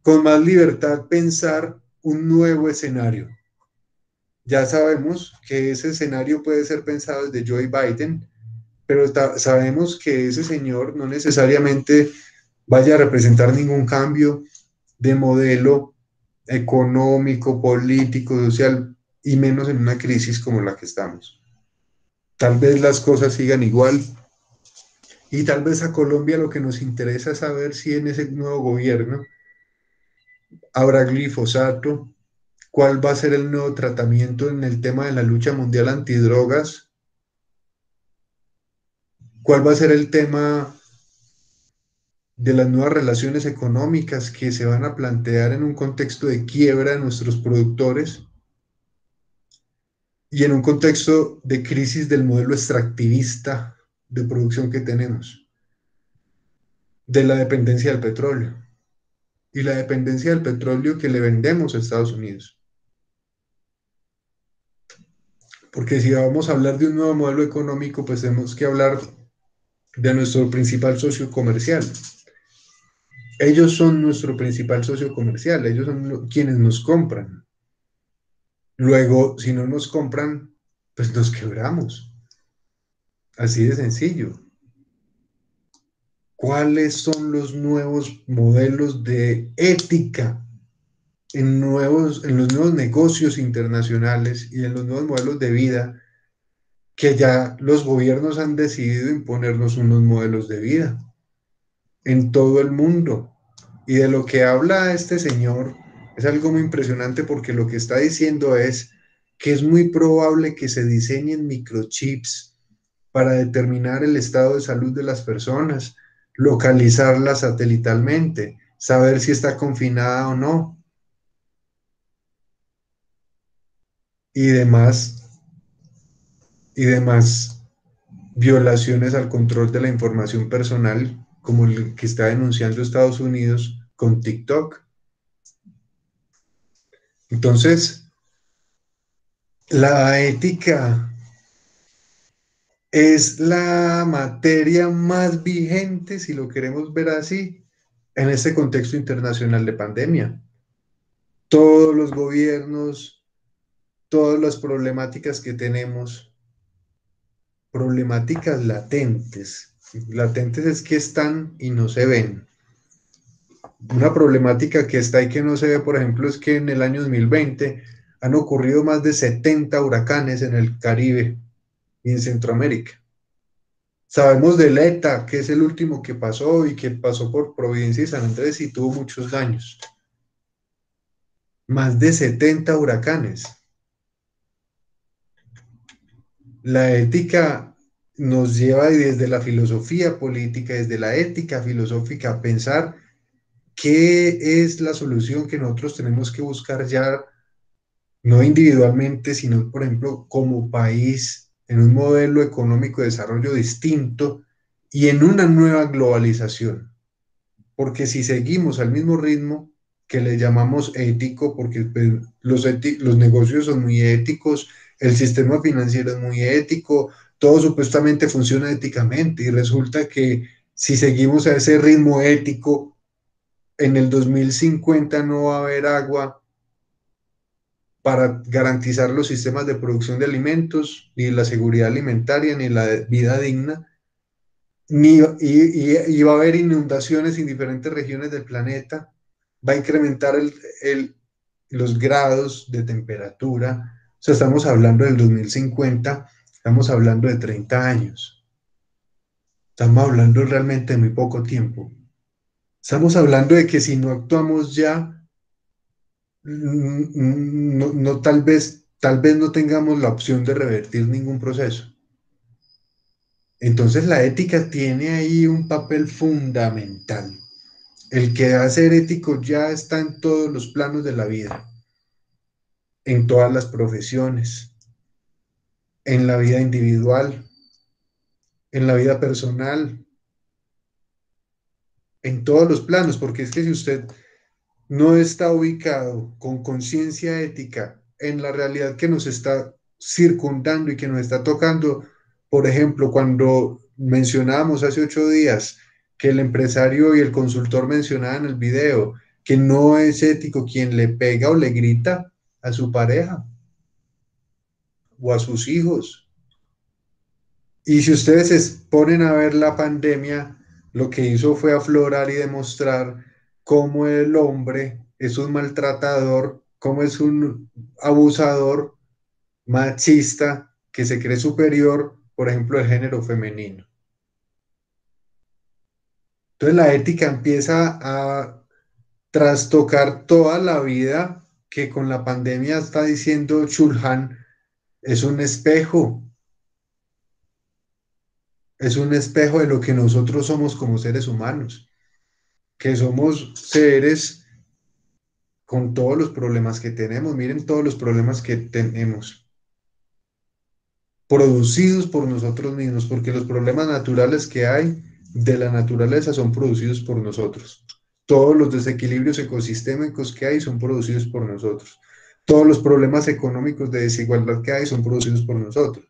con más libertad pensar un nuevo escenario. Ya sabemos que ese escenario puede ser pensado desde Joe Biden, pero sabemos que ese señor no necesariamente vaya a representar ningún cambio de modelo económico, político, social, y menos en una crisis como la que estamos. Tal vez las cosas sigan igual y tal vez a Colombia lo que nos interesa es saber si en ese nuevo gobierno habrá glifosato, cuál va a ser el nuevo tratamiento en el tema de la lucha mundial antidrogas, cuál va a ser el tema de las nuevas relaciones económicas que se van a plantear en un contexto de quiebra de nuestros productores y en un contexto de crisis del modelo extractivista de producción que tenemos, de la dependencia del petróleo y la dependencia del petróleo que le vendemos a Estados Unidos. Porque si vamos a hablar de un nuevo modelo económico, pues tenemos que hablar de nuestro principal socio comercial. Ellos son nuestro principal socio comercial, ellos son quienes nos compran. Luego, si no nos compran, pues nos quebramos. Así de sencillo. ¿Cuáles son los nuevos modelos de ética en los nuevos negocios internacionales y en los nuevos modelos de vida que ya los gobiernos han decidido imponernos unos modelos de vida en todo el mundo? Y de lo que habla este señor es algo muy impresionante porque lo que está diciendo es que es muy probable que se diseñen microchips para determinar el estado de salud de las personas, localizarla satelitalmente, saber si está confinada o no y demás violaciones al control de la información personal, como el que está denunciando Estados Unidos con TikTok. Entonces, la ética es la materia más vigente, si lo queremos ver así, en este contexto internacional de pandemia. Todos los gobiernos, todas las problemáticas que tenemos, problemáticas latentes. Latentes es que están y no se ven. Una problemática que está y que no se ve, por ejemplo, es que en el año 2020 han ocurrido más de 70 huracanes en el Caribe y en Centroamérica. Sabemos del ETA, que es el último que pasó y que pasó por Providencia y San Andrés y tuvo muchos daños. Más de 70 huracanes. La ética nos lleva desde la filosofía política, desde la ética filosófica, a pensar qué es la solución que nosotros tenemos que buscar ya, no individualmente, sino, por ejemplo, como país, en un modelo económico de desarrollo distinto y en una nueva globalización. Porque si seguimos al mismo ritmo que le llamamos ético, porque pues, los negocios son muy éticos, el sistema financiero es muy ético, todo supuestamente funciona éticamente y resulta que si seguimos a ese ritmo ético, en el 2050 no va a haber agua para garantizar los sistemas de producción de alimentos, ni la seguridad alimentaria, ni la vida digna, y va a haber inundaciones en diferentes regiones del planeta, va a incrementar los grados de temperatura. O sea, estamos hablando del 2050, estamos hablando de 30 años. Estamos hablando realmente de muy poco tiempo. Estamos hablando de que si no actuamos ya, tal vez no tengamos la opción de revertir ningún proceso. Entonces la ética tiene ahí un papel fundamental. El que va a ser ético ya está en todos los planos de la vida, en todas las profesiones, en la vida individual, en la vida personal, en todos los planos, porque es que si usted no está ubicado con conciencia ética en la realidad que nos está circundando y que nos está tocando, Por ejemplo, cuando mencionábamos hace 8 días que el empresario y el consultor mencionaban en el video que no es ético quien le pega o le grita a su pareja o a sus hijos. Y si ustedes se ponen a ver la pandemia, lo que hizo fue aflorar y demostrar cómo el hombre es un maltratador, cómo es un abusador, machista, que se cree superior, por ejemplo, el género femenino. Entonces la ética empieza a trastocar toda la vida que con la pandemia está diciendo Chulhan, es un espejo de lo que nosotros somos como seres humanos, que somos seres con todos los problemas que tenemos. Miren todos los problemas que tenemos, producidos por nosotros mismos, porque los problemas naturales que hay de la naturaleza son producidos por nosotros. Todos los desequilibrios ecosistémicos que hay son producidos por nosotros. Todos los problemas económicos de desigualdad que hay son producidos por nosotros.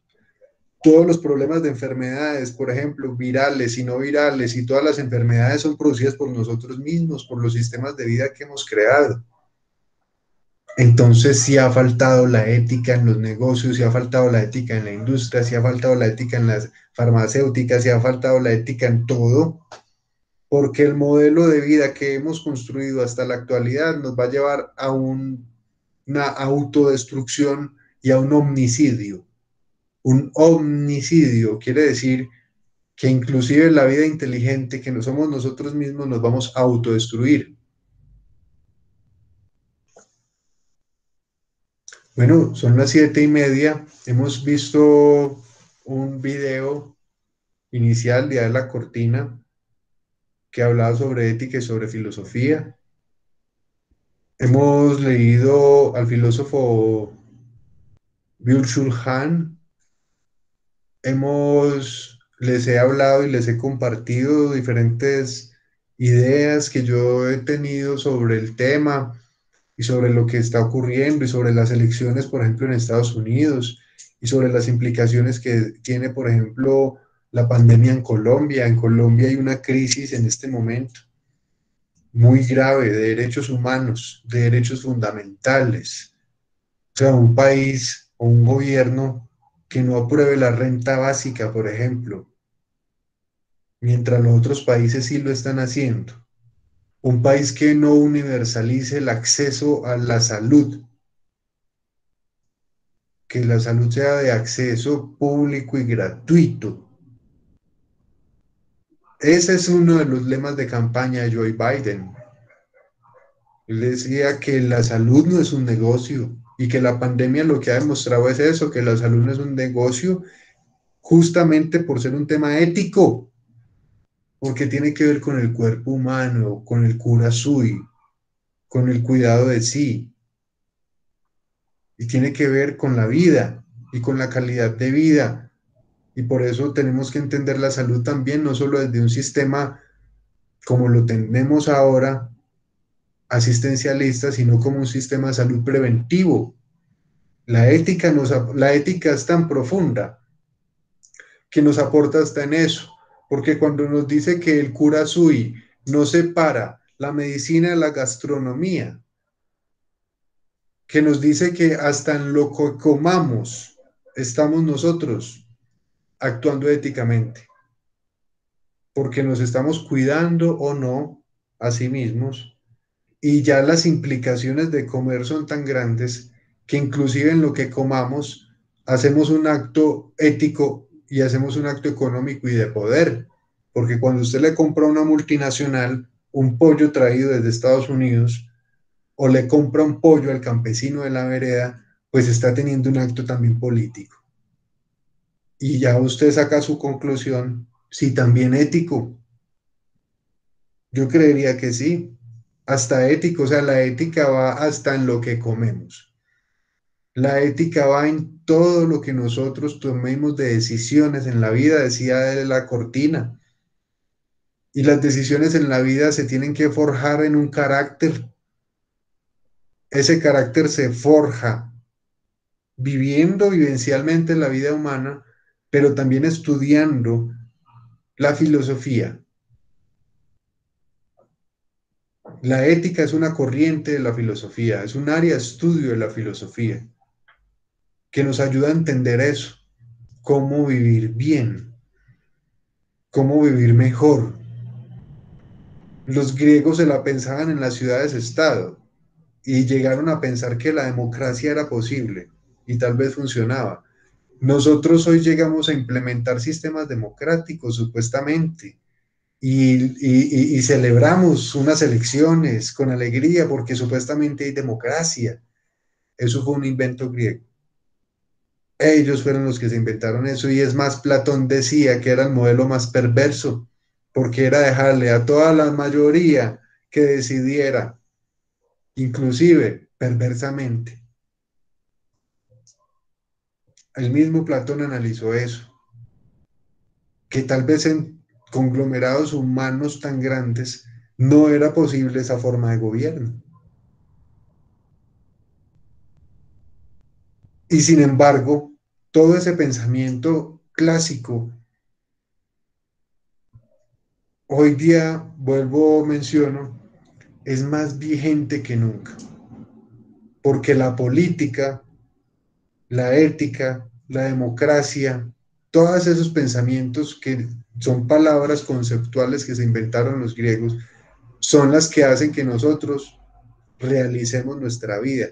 Todos los problemas de enfermedades, por ejemplo, virales y no virales, y todas las enfermedades son producidas por nosotros mismos, por los sistemas de vida que hemos creado. Entonces, sí ha faltado la ética en los negocios, sí ha faltado la ética en la industria, sí ha faltado la ética en las farmacéuticas, sí ha faltado la ética en todo, porque el modelo de vida que hemos construido hasta la actualidad nos va a llevar a una autodestrucción y a un omnicidio. Un omnicidio quiere decir que inclusive la vida inteligente que no somos nosotros mismos nos vamos a autodestruir. Bueno, son las 7:30. Hemos visto un video inicial de la cortina que hablaba sobre ética y sobre filosofía. Hemos leído al filósofo Byung-Chul Han. Les he hablado y les he compartido diferentes ideas que yo he tenido sobre el tema y sobre lo que está ocurriendo y sobre las elecciones, por ejemplo, en Estados Unidos y sobre las implicaciones que tiene, por ejemplo, la pandemia en Colombia. En Colombia hay una crisis en este momento muy grave de derechos humanos, de derechos fundamentales. O sea, un país o un gobierno que no apruebe la renta básica, por ejemplo, mientras los otros países sí lo están haciendo. Un país que no universalice el acceso a la salud, que la salud sea de acceso público y gratuito. Ese es uno de los lemas de campaña de Joe Biden. Él decía que la salud no es un negocio y que la pandemia lo que ha demostrado es eso, que la salud no es un negocio justamente por ser un tema ético, porque tiene que ver con el cuerpo humano, con el cura sui, con el cuidado de sí, y tiene que ver con la vida y con la calidad de vida. Y por eso tenemos que entender la salud también, no solo desde un sistema como lo tenemos ahora, asistencialista, sino como un sistema de salud preventivo. La ética es tan profunda que nos aporta hasta en eso, porque cuando nos dice que el cura sui no separa la medicina de la gastronomía, que nos dice que hasta en lo que comamos estamos nosotros actuando éticamente, porque nos estamos cuidando o no a sí mismos, y ya las implicaciones de comer son tan grandes que inclusive en lo que comamos hacemos un acto ético y hacemos un acto económico y de poder, porque cuando usted le compra a una multinacional un pollo traído desde Estados Unidos o le compra un pollo al campesino de la vereda, pues está teniendo un acto también político. Y ya usted saca su conclusión, si también ético. Yo creería que sí, hasta ético, o sea, la ética va hasta en lo que comemos. La ética va en todo lo que nosotros tomemos de decisiones en la vida, decía de la cortina. Y las decisiones en la vida se tienen que forjar en un carácter. Ese carácter se forja viviendo vivencialmente la vida humana, pero también estudiando la filosofía. La ética es una corriente de la filosofía, es un área de estudio de la filosofía que nos ayuda a entender eso, cómo vivir bien, cómo vivir mejor. Los griegos se la pensaban en las ciudades-estado y llegaron a pensar que la democracia era posible y tal vez funcionaba. Nosotros hoy llegamos a implementar sistemas democráticos supuestamente y celebramos unas elecciones con alegría porque supuestamente hay democracia. Eso fue un invento griego. Ellos fueron los que se inventaron eso y es más, Platón decía que era el modelo más perverso porque era dejarle a toda la mayoría que decidiera, inclusive perversamente. El mismo Platón analizó eso, que tal vez en conglomerados humanos tan grandes no era posible esa forma de gobierno. Y sin embargo, todo ese pensamiento clásico, hoy día, vuelvo, menciono, es más vigente que nunca, porque la política, la ética, la democracia, todos esos pensamientos que son palabras conceptuales que se inventaron los griegos, son las que hacen que nosotros realicemos nuestra vida.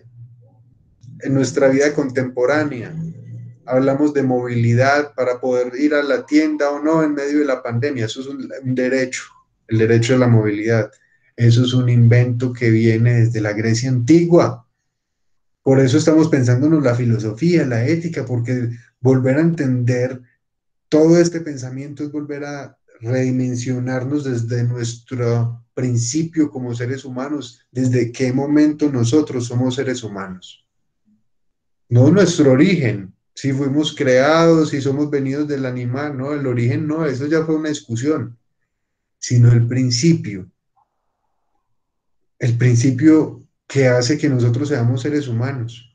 En nuestra vida contemporánea, hablamos de movilidad para poder ir a la tienda o no en medio de la pandemia. Eso es un derecho, el derecho a la movilidad. Eso es un invento que viene desde la Grecia antigua. Por eso estamos pensando en la filosofía, la ética, porque volver a entender todo este pensamiento es volver a redimensionarnos desde nuestro principio como seres humanos, desde qué momento nosotros somos seres humanos. No nuestro origen, si fuimos creados, si somos venidos del animal, no, el origen no, eso ya fue una discusión, sino el principio que hace que nosotros seamos seres humanos.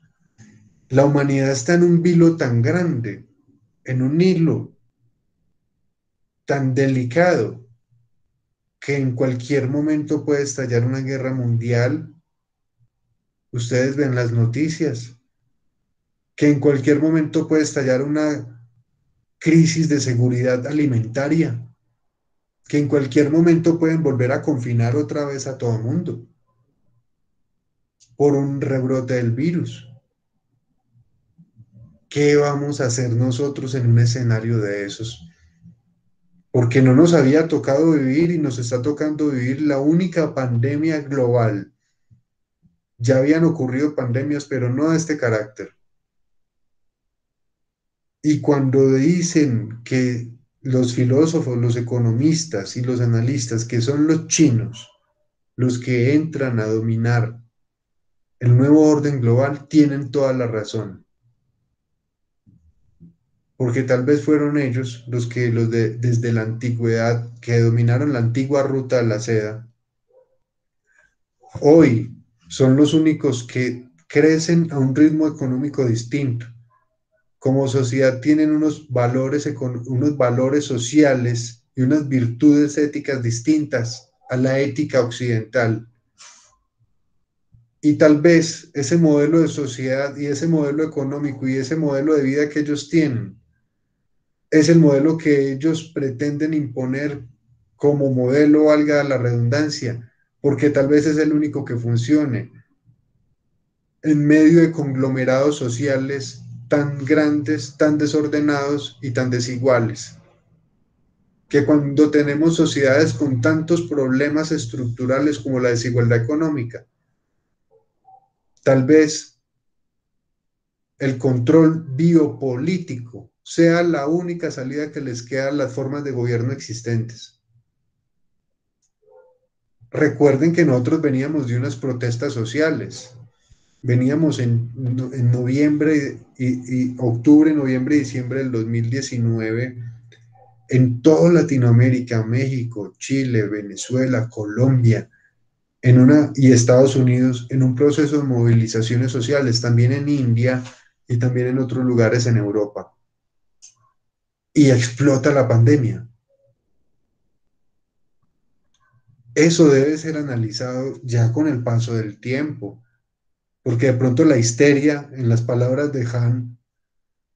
La humanidad está en un vilo tan grande, en un hilo tan delicado, que en cualquier momento puede estallar una guerra mundial. Ustedes ven las noticias, que en cualquier momento puede estallar una crisis de seguridad alimentaria, que en cualquier momento pueden volver a confinar otra vez a todo el mundo por un rebrote del virus. ¿Qué vamos a hacer nosotros en un escenario de esos? Porque no nos había tocado vivir y nos está tocando vivir la única pandemia global. Ya habían ocurrido pandemias, pero no de este carácter. Y cuando dicen que los filósofos, los economistas y los analistas, que son los chinos, los que entran a dominar el nuevo orden global, tienen toda la razón. Porque tal vez fueron ellos los que desde la antigüedad, que dominaron la antigua ruta de la seda, hoy son los únicos que crecen a un ritmo económico distinto. Como sociedad tienen unos valores sociales y unas virtudes éticas distintas a la ética occidental. Y tal vez ese modelo de sociedad y ese modelo económico y ese modelo de vida que ellos tienen es el modelo que ellos pretenden imponer como modelo, valga la redundancia, porque tal vez es el único que funcione en medio de conglomerados sociales tan grandes, tan desordenados y tan desiguales, que cuando tenemos sociedades con tantos problemas estructurales como la desigualdad económica, tal vez el control biopolítico sea la única salida que les queda a las formas de gobierno existentes. Recuerden que nosotros veníamos de unas protestas sociales, veníamos en noviembre y octubre, noviembre y diciembre del 2019 en toda Latinoamérica, México, Chile, Venezuela, Colombia, y Estados Unidos, en un proceso de movilizaciones sociales, también en India y también en otros lugares en Europa. y explota la pandemia. Eso debe ser analizado ya con el paso del tiempo, porque de pronto la histeria, en las palabras de Han,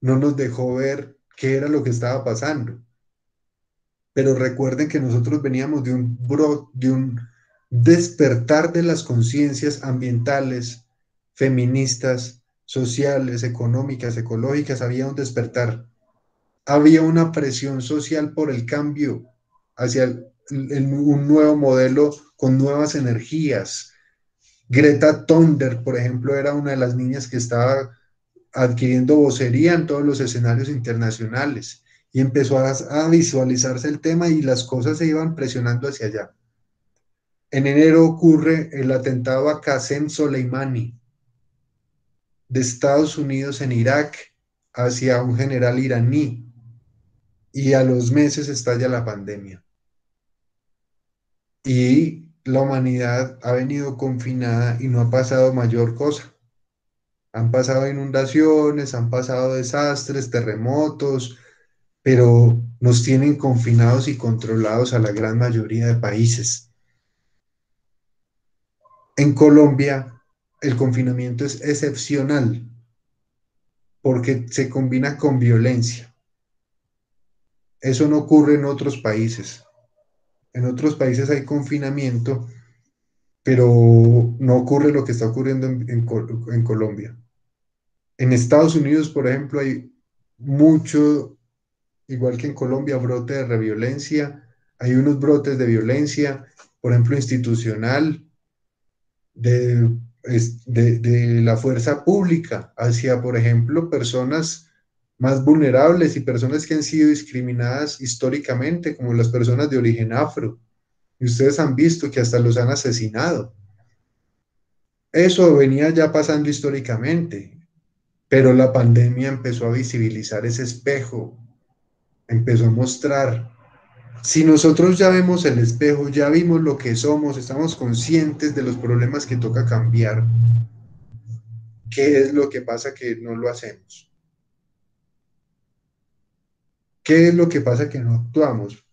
no nos dejó ver qué era lo que estaba pasando. Pero recuerden que nosotros veníamos de un despertar de las conciencias ambientales, feministas, sociales, económicas, ecológicas. Había un despertar, había una presión social por el cambio hacia un nuevo modelo con nuevas energías. Greta Thunberg, por ejemplo, era una de las niñas que estaba adquiriendo vocería en todos los escenarios internacionales y empezó a visualizarse el tema y las cosas se iban presionando hacia allá. En enero ocurre el atentado a Qasem Soleimani de Estados Unidos en Irak hacia un general iraní y a los meses estalla la pandemia. Y la humanidad ha venido confinada y no ha pasado mayor cosa. Han pasado inundaciones, han pasado desastres, terremotos, pero nos tienen confinados y controlados a la gran mayoría de países. En Colombia, el confinamiento es excepcional porque se combina con violencia. Eso no ocurre en otros países. En otros países hay confinamiento, pero no ocurre lo que está ocurriendo en Colombia. En Estados Unidos, por ejemplo, hay mucho, igual que en Colombia, brote de reviolencia. Hay unos brotes de violencia, por ejemplo, institucional, de la fuerza pública hacia, por ejemplo, personas más vulnerables y personas que han sido discriminadas históricamente, como las personas de origen afro. Y ustedes han visto que hasta los han asesinado. Eso venía ya pasando históricamente, pero la pandemia empezó a visibilizar ese espejo, empezó a mostrar. Si nosotros ya vemos el espejo, ya vimos lo que somos, estamos conscientes de los problemas que toca cambiar, ¿qué es lo que pasa que no lo hacemos? ¿Qué es lo que pasa que no actuamos?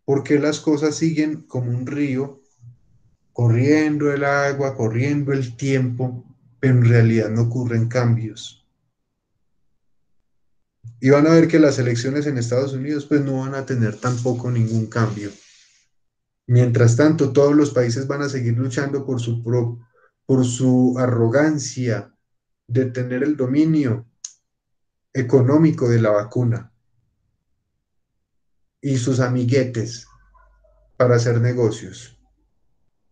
¿Por qué las cosas siguen como un río, corriendo el agua, corriendo el tiempo, pero en realidad no ocurren cambios? Y van a ver que las elecciones en Estados Unidos pues no van a tener tampoco ningún cambio. Mientras tanto, todos los países van a seguir luchando por su arrogancia de tener el dominio económico de la vacuna y sus amiguetes para hacer negocios.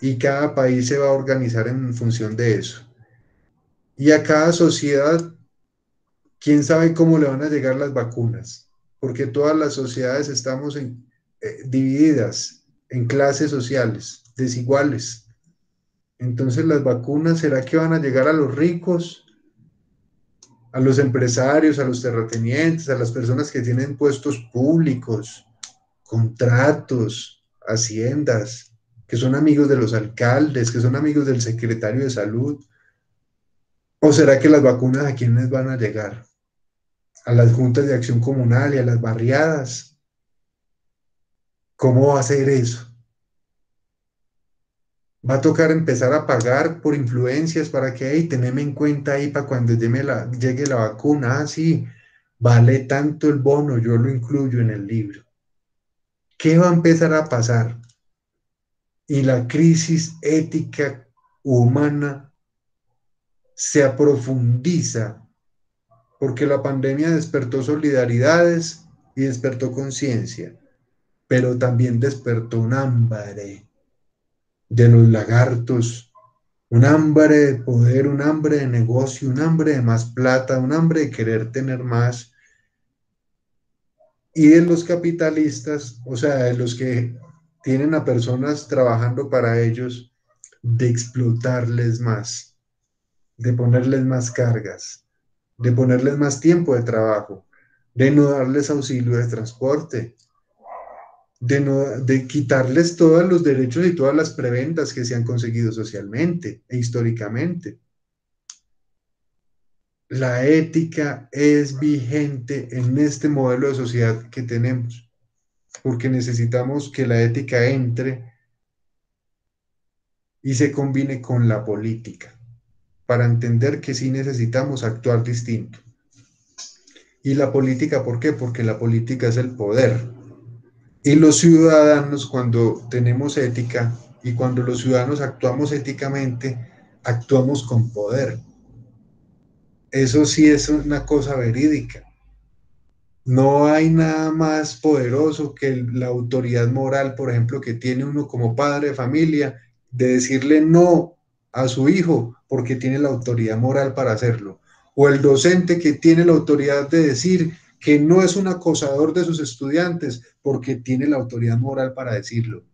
Y cada país se va a organizar en función de eso. Y a cada sociedad, quién sabe cómo le van a llegar las vacunas, porque todas las sociedades estamos divididas en clases sociales desiguales. Entonces, las vacunas, ¿será que van a llegar a los ricos, a los empresarios, a los terratenientes, a las personas que tienen puestos públicos, contratos, haciendas, que son amigos de los alcaldes, que son amigos del secretario de salud? ¿O será que las vacunas a quiénes van a llegar? ¿A las juntas de acción comunal y a las barriadas? ¿Cómo va a ser eso? Va a tocar empezar a pagar por influencias para que, hey, teneme en cuenta ahí para cuando llegue la vacuna. Ah, sí, vale tanto el bono, yo lo incluyo en el libro. ¿Qué va a empezar a pasar? Y la crisis ética humana se aprofundiza porque la pandemia despertó solidaridades y despertó conciencia, pero también despertó un hambre de los lagartos, un hambre de poder, un hambre de negocio, un hambre de más plata, un hambre de querer tener más, y de los capitalistas, o sea, de los que tienen a personas trabajando para ellos, de explotarles más, de ponerles más cargas, de ponerles más tiempo de trabajo, de no darles auxilio de transporte, de quitarles todos los derechos y todas las prebendas que se han conseguido socialmente e históricamente. la ética es vigente en este modelo de sociedad que tenemos, porque necesitamos que la ética entre y se combine con la política, para entender que sí necesitamos actuar distinto. ¿Y la política por qué? Porque la política es el poder. Y los ciudadanos, cuando tenemos ética y cuando los ciudadanos actuamos éticamente, actuamos con poder. Eso sí es una cosa verídica. No hay nada más poderoso que la autoridad moral, por ejemplo, que tiene uno como padre de familia, de decirle no a su hijo porque tiene la autoridad moral para hacerlo. O el docente que tiene la autoridad de decir que no es un acosador de sus estudiantes porque tiene la autoridad moral para decirlo.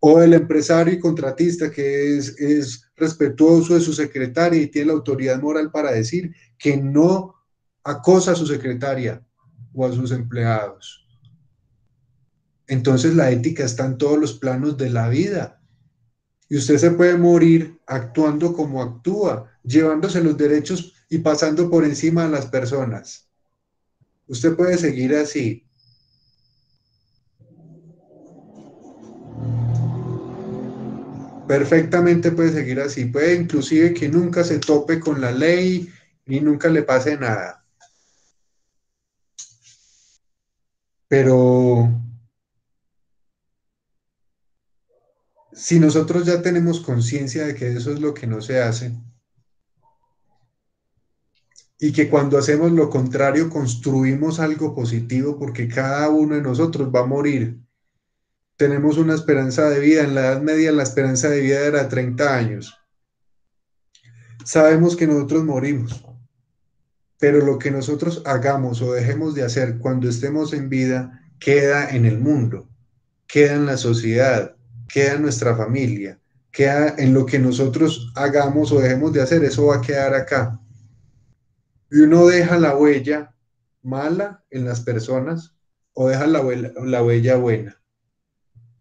O el empresario y contratista que es respetuoso de su secretaria y tiene la autoridad moral para decir que no acosa a su secretaria o a sus empleados. Entonces la ética está en todos los planos de la vida. Y usted se puede morir actuando como actúa, llevándose los derechos y pasando por encima de las personas. Usted puede seguir así. Perfectamente puede seguir así. Puede inclusive que nunca se tope con la ley y nunca le pase nada. Pero si nosotros ya tenemos conciencia de que eso es lo que no se hace y que cuando hacemos lo contrario construimos algo positivo porque cada uno de nosotros va a morir. Tenemos una esperanza de vida. En la Edad Media la esperanza de vida era 30 años. Sabemos que nosotros morimos, pero lo que nosotros hagamos o dejemos de hacer cuando estemos en vida queda en el mundo, queda en la sociedad, queda en nuestra familia, queda en lo que nosotros hagamos o dejemos de hacer, eso va a quedar acá. Y uno deja la huella mala en las personas o deja la huella buena.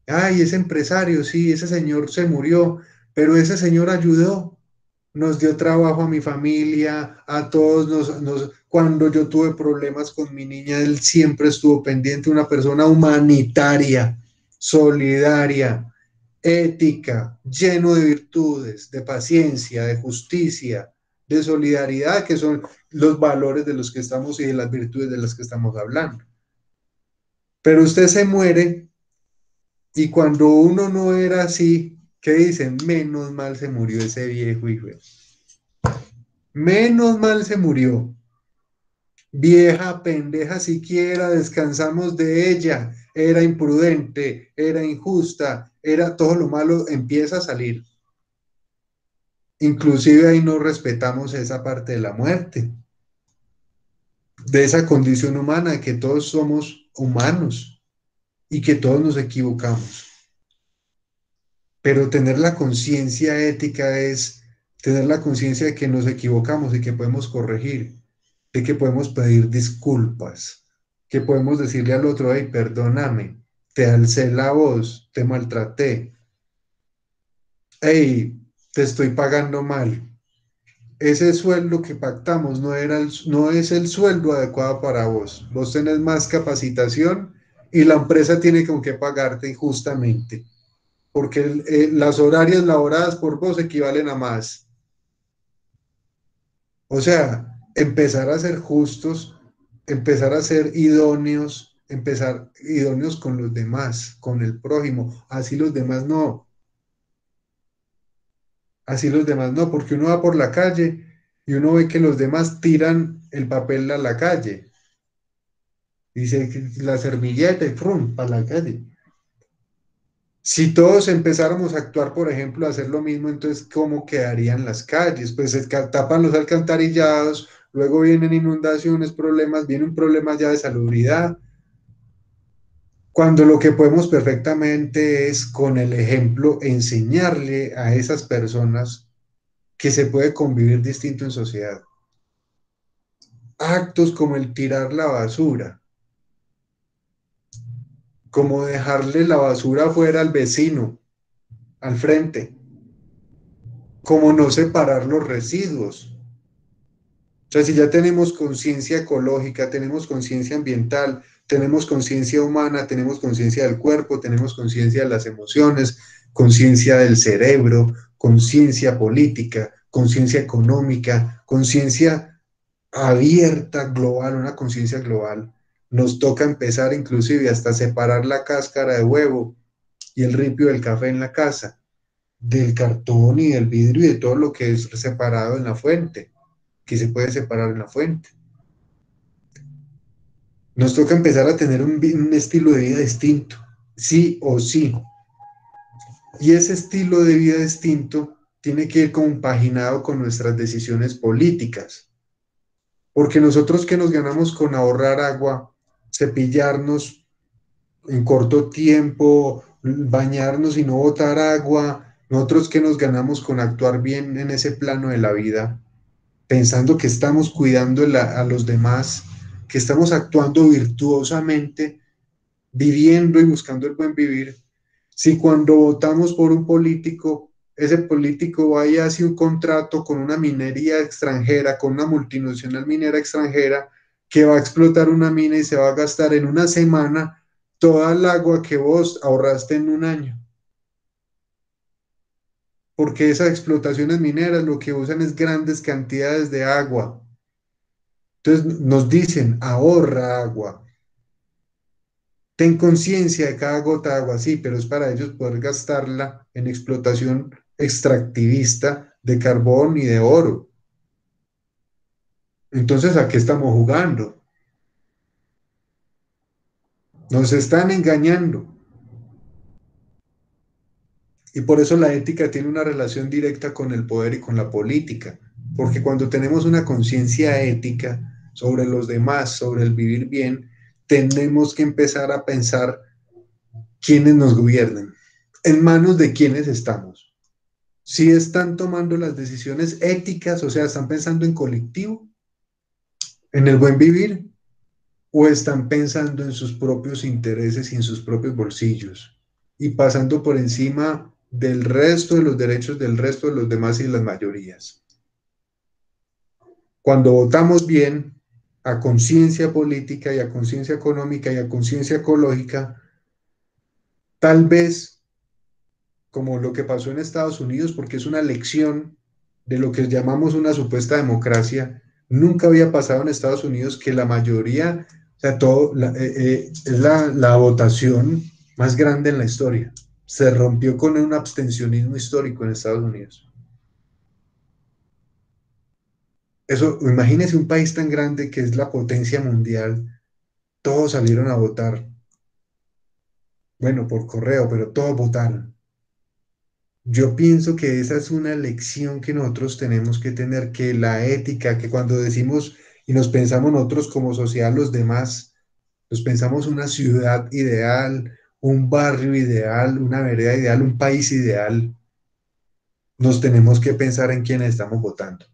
Ay, ese empresario, sí, ese señor se murió, pero ese señor ayudó, nos dio trabajo a mi familia, a todos, cuando yo tuve problemas con mi niña, él siempre estuvo pendiente, una persona humanitaria, solidaria, ética, lleno de virtudes, de paciencia, de justicia, de solidaridad, que son los valores de los que estamos y de las virtudes de las que estamos hablando. Pero usted se muere y cuando uno no era así, ¿qué dicen? Menos mal se murió ese viejo hijo. Menos mal se murió. Vieja pendeja siquiera, descansamos de ella. Era imprudente, era injusta, era todo lo malo empieza a salir. Inclusive ahí no respetamos esa parte de la muerte, de esa condición humana, de que todos somos humanos y que todos nos equivocamos. Pero tener la conciencia ética es tener la conciencia de que nos equivocamos y que podemos corregir, de que podemos pedir disculpas, que podemos decirle al otro, hey, perdóname, te alcé la voz, te maltraté, hey, te estoy pagando mal. Ese sueldo que pactamos no es el sueldo adecuado para vos. Vos tenés más capacitación y la empresa tiene con qué pagarte injustamente, porque las horarias laboradas por vos equivalen a más. O sea, empezar a ser justos, empezar a ser idóneos, empezar idóneos con los demás, con el prójimo. Así los demás no. Así los demás no, porque uno va por la calle y uno ve que los demás tiran el papel a la calle. Dice la servilleta y frum, para la calle. Si todos empezáramos a actuar, por ejemplo, a hacer lo mismo, entonces, ¿cómo quedarían las calles? Pues se tapan los alcantarillados, luego vienen inundaciones, problemas, viene un problema ya de salubridad, cuando lo que podemos perfectamente es, con el ejemplo, enseñarle a esas personas que se puede convivir distinto en sociedad. Actos como el tirar la basura, como dejarle la basura fuera al vecino, al frente, como no separar los residuos, sea, si ya tenemos conciencia ecológica, tenemos conciencia ambiental, tenemos conciencia humana, tenemos conciencia del cuerpo, tenemos conciencia de las emociones, conciencia del cerebro, conciencia política, conciencia económica, conciencia abierta, global, una conciencia global. Nos toca empezar inclusive hasta separar la cáscara de huevo y el ripio del café en la casa, del cartón y del vidrio y de todo lo que es separado en la fuente, que se puede separar en la fuente. Nos toca empezar a tener un estilo de vida distinto, sí o sí. Y ese estilo de vida distinto tiene que ir compaginado con nuestras decisiones políticas. Porque nosotros que nos ganamos con ahorrar agua, cepillarnos en corto tiempo, bañarnos y no botar agua, nosotros que nos ganamos con actuar bien en ese plano de la vida, pensando que estamos cuidando a los demás, que estamos actuando virtuosamente, viviendo y buscando el buen vivir. Si cuando votamos por un político, ese político va y hace un contrato con una minería extranjera, con una multinacional minera extranjera, que va a explotar una mina y se va a gastar en una semana toda el agua que vos ahorraste en un año. Porque esas explotaciones mineras lo que usan es grandes cantidades de agua. Entonces nos dicen, ahorra agua, ten conciencia de cada gota de agua, sí, pero es para ellos poder gastarla en explotación extractivista de carbón y de oro. Entonces, ¿a qué estamos jugando? Nos están engañando. Y por eso la ética tiene una relación directa con el poder y con la política. Porque cuando tenemos una conciencia ética sobre los demás, sobre el vivir bien, tenemos que empezar a pensar quiénes nos gobiernan, en manos de quiénes estamos. Si están tomando las decisiones éticas, o sea, están pensando en colectivo, en el buen vivir, o están pensando en sus propios intereses y en sus propios bolsillos, y pasando por encima del resto de los derechos del resto de los demás y las mayorías. Cuando votamos bien, a conciencia política y a conciencia económica y a conciencia ecológica, tal vez como lo que pasó en Estados Unidos, porque es una lección de lo que llamamos una supuesta democracia. Nunca había pasado en Estados Unidos que la mayoría, o sea, es la votación más grande en la historia. Se rompió con un abstencionismo histórico en Estados Unidos. Eso, imagínese un país tan grande que es la potencia mundial, todos salieron a votar. Bueno, por correo, pero todos votaron. Yo pienso que esa es una lección que nosotros tenemos que tener, que la ética, que cuando decimos y nos pensamos nosotros como sociedad, los demás, nos pensamos una ciudad ideal, un barrio ideal, una vereda ideal, un país ideal, nos tenemos que pensar en quién estamos votando.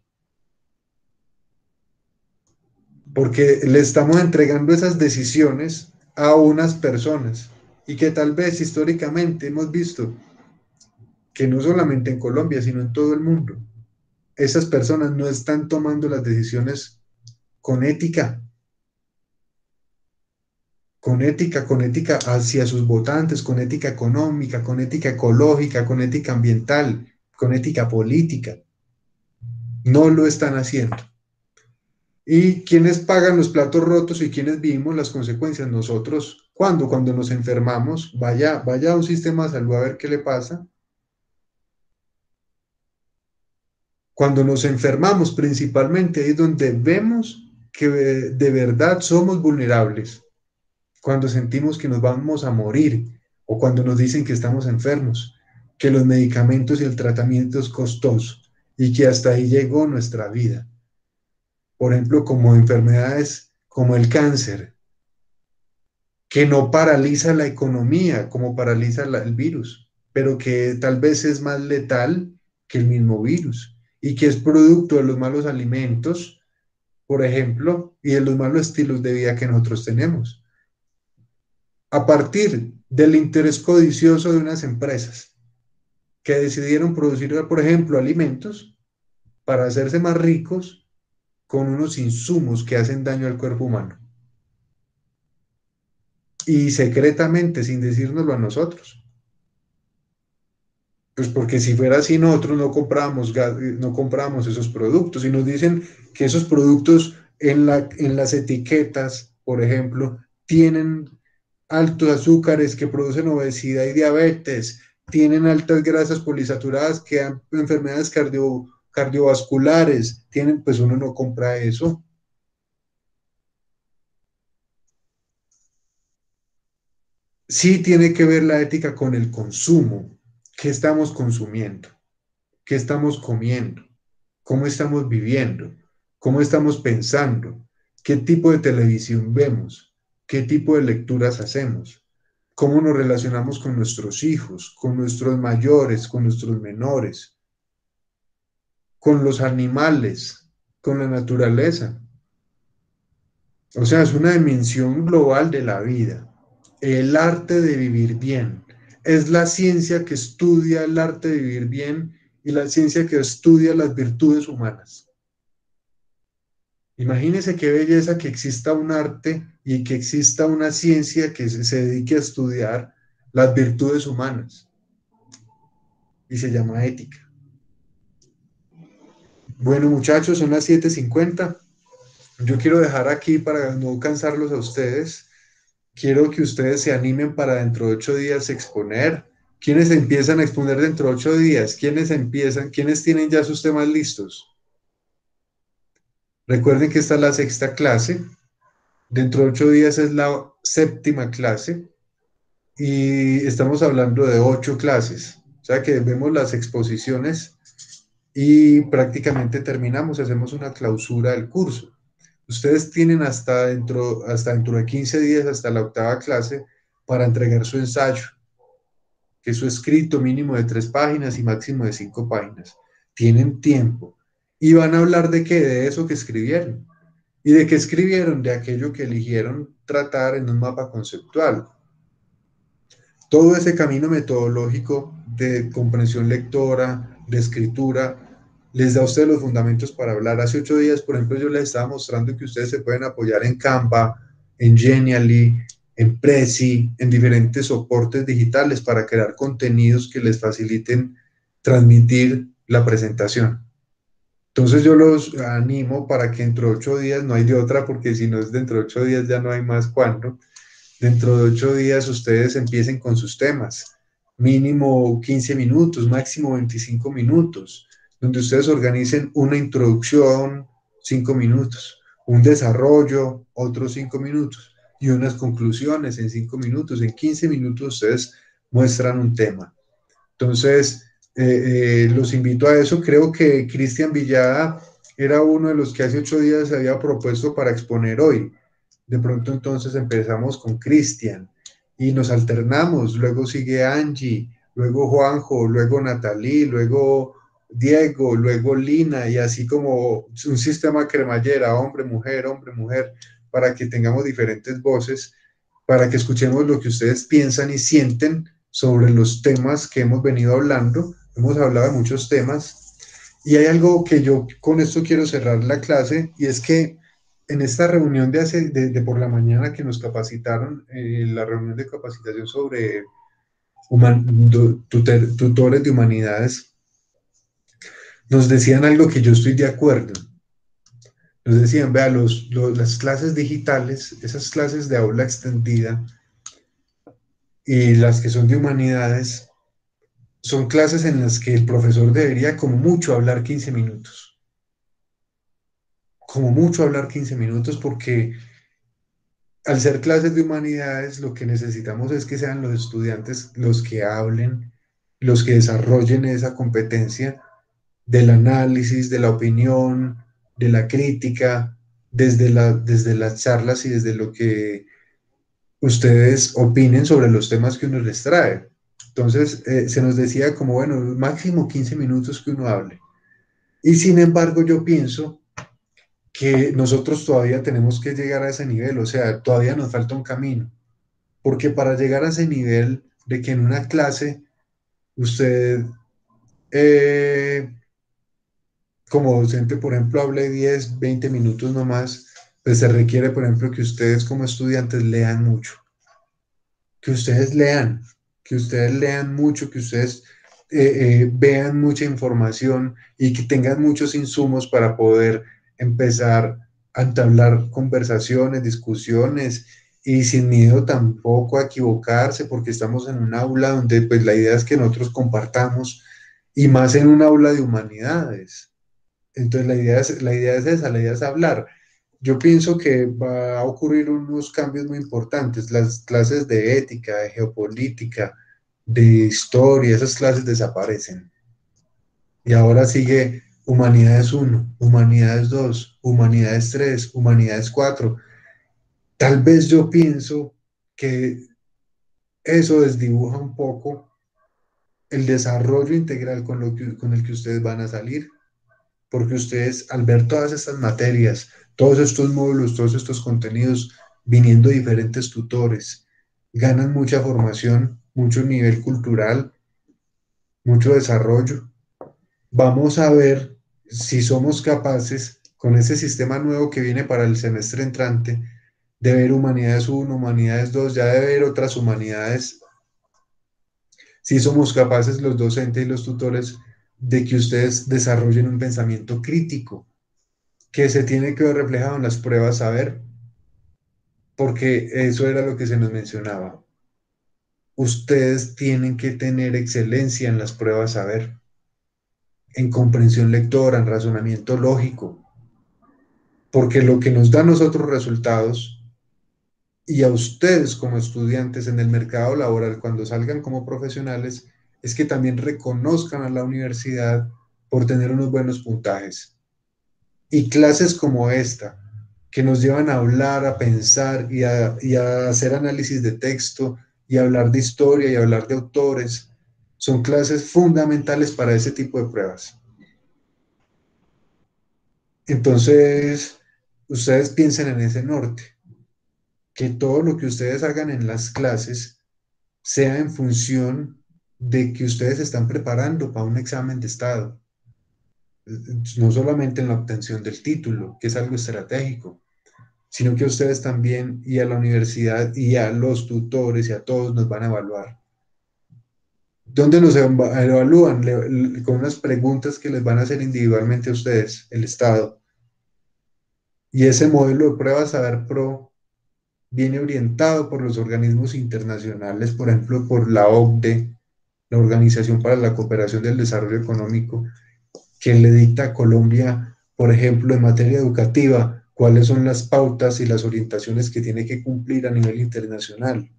Porque le estamos entregando esas decisiones a unas personas y que tal vez históricamente hemos visto que no solamente en Colombia, sino en todo el mundo, esas personas no están tomando las decisiones con ética, con ética hacia sus votantes, con ética económica, con ética ecológica, con ética ambiental, con ética política. No lo están haciendo. ¿Y quiénes pagan los platos rotos y quiénes vivimos las consecuencias? Nosotros. ¿Cuándo? Cuando nos enfermamos, vaya a un sistema de salud a ver qué le pasa. Cuando nos enfermamos principalmente, ahí es donde vemos que de verdad somos vulnerables. Cuando sentimos que nos vamos a morir o cuando nos dicen que estamos enfermos, que los medicamentos y el tratamiento es costoso y que hasta ahí llegó nuestra vida. Por ejemplo, como enfermedades como el cáncer, que no paraliza la economía como paraliza el virus, pero que tal vez es más letal que el mismo virus y que es producto de los malos alimentos, por ejemplo, y de los malos estilos de vida que nosotros tenemos. A partir del interés codicioso de unas empresas que decidieron producir, por ejemplo, alimentos para hacerse más ricos con unos insumos que hacen daño al cuerpo humano. Y secretamente, sin decírnoslo a nosotros. Pues porque si fuera así, nosotros no compramos esos productos. Y nos dicen que esos productos en las etiquetas, por ejemplo, tienen altos azúcares que producen obesidad y diabetes, tienen altas grasas polisaturadas que dan enfermedades cardiovasculares, pues uno no compra eso. Sí tiene que ver la ética con el consumo. ¿Qué estamos consumiendo? ¿Qué estamos comiendo? ¿Cómo estamos viviendo? ¿Cómo estamos pensando? ¿Qué tipo de televisión vemos? ¿Qué tipo de lecturas hacemos? ¿Cómo nos relacionamos con nuestros hijos, con nuestros mayores, con nuestros menores, con los animales, con la naturaleza? O sea, es una dimensión global de la vida. El arte de vivir bien. Es la ciencia que estudia el arte de vivir bien y la ciencia que estudia las virtudes humanas. Imagínense qué belleza que exista un arte y que exista una ciencia que se dedique a estudiar las virtudes humanas y se llama ética. Bueno, muchachos, son las 7:50. Yo quiero dejar aquí para no cansarlos a ustedes. Quiero que ustedes se animen para dentro de 8 días exponer. ¿Quiénes empiezan a exponer dentro de 8 días? ¿Quiénes empiezan? ¿Quiénes tienen ya sus temas listos? Recuerden que esta es la 6ª clase. Dentro de 8 días es la 7ª clase. Y estamos hablando de 8 clases. O sea que vemos las exposiciones y prácticamente terminamos, hacemos una clausura del curso. Ustedes tienen hasta dentro de 15 días, hasta la 8ª clase, para entregar su ensayo, que es su escrito mínimo de 3 páginas y máximo de 5 páginas. Tienen tiempo. Y van a hablar de qué, de eso que escribieron. ¿Y de qué escribieron? De aquello que eligieron tratar en un mapa conceptual. Todo ese camino metodológico de comprensión lectora, de escritura, les da a ustedes los fundamentos para hablar. Hace 8 días, por ejemplo, yo les estaba mostrando que ustedes se pueden apoyar en Canva, en Genially, en Prezi, en diferentes soportes digitales para crear contenidos que les faciliten transmitir la presentación. Entonces yo los animo para que dentro de 8 días, no hay de otra, porque si no es dentro de 8 días ya no hay más cuándo. Dentro de 8 días ustedes empiecen con sus temas, mínimo 15 minutos, máximo 25 minutos, donde ustedes organicen una introducción, 5 minutos, un desarrollo, otros 5 minutos, y unas conclusiones en 5 minutos. En 15 minutos ustedes muestran un tema. Entonces, los invito a eso. Creo que Cristian Villada era uno de los que hace 8 días se había propuesto para exponer hoy. De pronto entonces empezamos con Cristian y nos alternamos, luego sigue Angie, luego Juanjo, luego Natalí, luego Diego, luego Lina, y así como un sistema cremallera, hombre, mujer, para que tengamos diferentes voces, para que escuchemos lo que ustedes piensan y sienten sobre los temas que hemos venido hablando. Hemos hablado de muchos temas y hay algo que yo con esto quiero cerrar la clase, y es que en esta reunión de por la mañana que nos capacitaron, la reunión de capacitación sobre tutores de humanidades, nos decían algo que yo estoy de acuerdo. Nos decían, vea, las clases digitales, esas clases de aula extendida y las que son de humanidades, son clases en las que el profesor debería como mucho hablar 15 minutos. Como mucho hablar 15 minutos, porque al ser clases de humanidades, lo que necesitamos es que sean los estudiantes los que hablen, los que desarrollen esa competencia del análisis, de la opinión, de la crítica, desde las charlas y desde lo que ustedes opinen sobre los temas que uno les trae. Entonces, se nos decía como, bueno, máximo 15 minutos que uno hable. Y sin embargo, yo pienso que nosotros todavía tenemos que llegar a ese nivel, o sea, todavía nos falta un camino, porque para llegar a ese nivel de que en una clase usted como docente, por ejemplo, hable 10, 20 minutos nomás, pues se requiere, por ejemplo, que ustedes como estudiantes lean mucho, que ustedes lean, que ustedes lean mucho, que ustedes vean mucha información y que tengan muchos insumos para poder empezar a entablar conversaciones, discusiones y sin miedo tampoco a equivocarse, porque estamos en un aula donde pues la idea es que nosotros compartamos y más en un aula de humanidades. Entonces la idea es esa, la idea es hablar. Yo pienso que va a ocurrir unos cambios muy importantes. Las clases de ética, de geopolítica, de historia, esas clases desaparecen. Y ahora sigue humanidades uno, humanidades 2, humanidades 3, humanidades 4. Tal vez yo pienso que eso desdibuja un poco el desarrollo integral con el que ustedes van a salir. Porque ustedes al ver todas estas materias, todos estos módulos, todos estos contenidos viniendo de diferentes tutores, ganan mucha formación, mucho nivel cultural, mucho desarrollo. Vamos a ver si somos capaces, con ese sistema nuevo que viene para el semestre entrante, de ver humanidades uno, humanidades 2, ya de ver otras humanidades, si somos capaces los docentes y los tutores de que ustedes desarrollen un pensamiento crítico que se tiene que ver reflejado en las pruebas saber, porque eso era lo que se nos mencionaba. Ustedes tienen que tener excelencia en las pruebas saber, en comprensión lectora, en razonamiento lógico, porque lo que nos da a nosotros resultados y a ustedes como estudiantes en el mercado laboral cuando salgan como profesionales es que también reconozcan a la universidad por tener unos buenos puntajes. Y clases como esta, que nos llevan a hablar, a pensar y a hacer análisis de texto y a hablar de historia y a hablar de autores, son clases fundamentales para ese tipo de pruebas. Entonces, ustedes piensen en ese norte, que todo lo que ustedes hagan en las clases sea en función de que ustedes se están preparando para un examen de estado, no solamente en la obtención del título, que es algo estratégico, sino que ustedes también y a la universidad y a los tutores y a todos nos van a evaluar. ¿Dónde nos evalúan? Con unas preguntas que les van a hacer individualmente a ustedes, el Estado. Y ese modelo de prueba Saber Pro viene orientado por los organismos internacionales, por ejemplo, por la OCDE, la Organización para la Cooperación del Desarrollo Económico, que le dicta a Colombia, por ejemplo, en materia educativa, cuáles son las pautas y las orientaciones que tiene que cumplir a nivel internacional.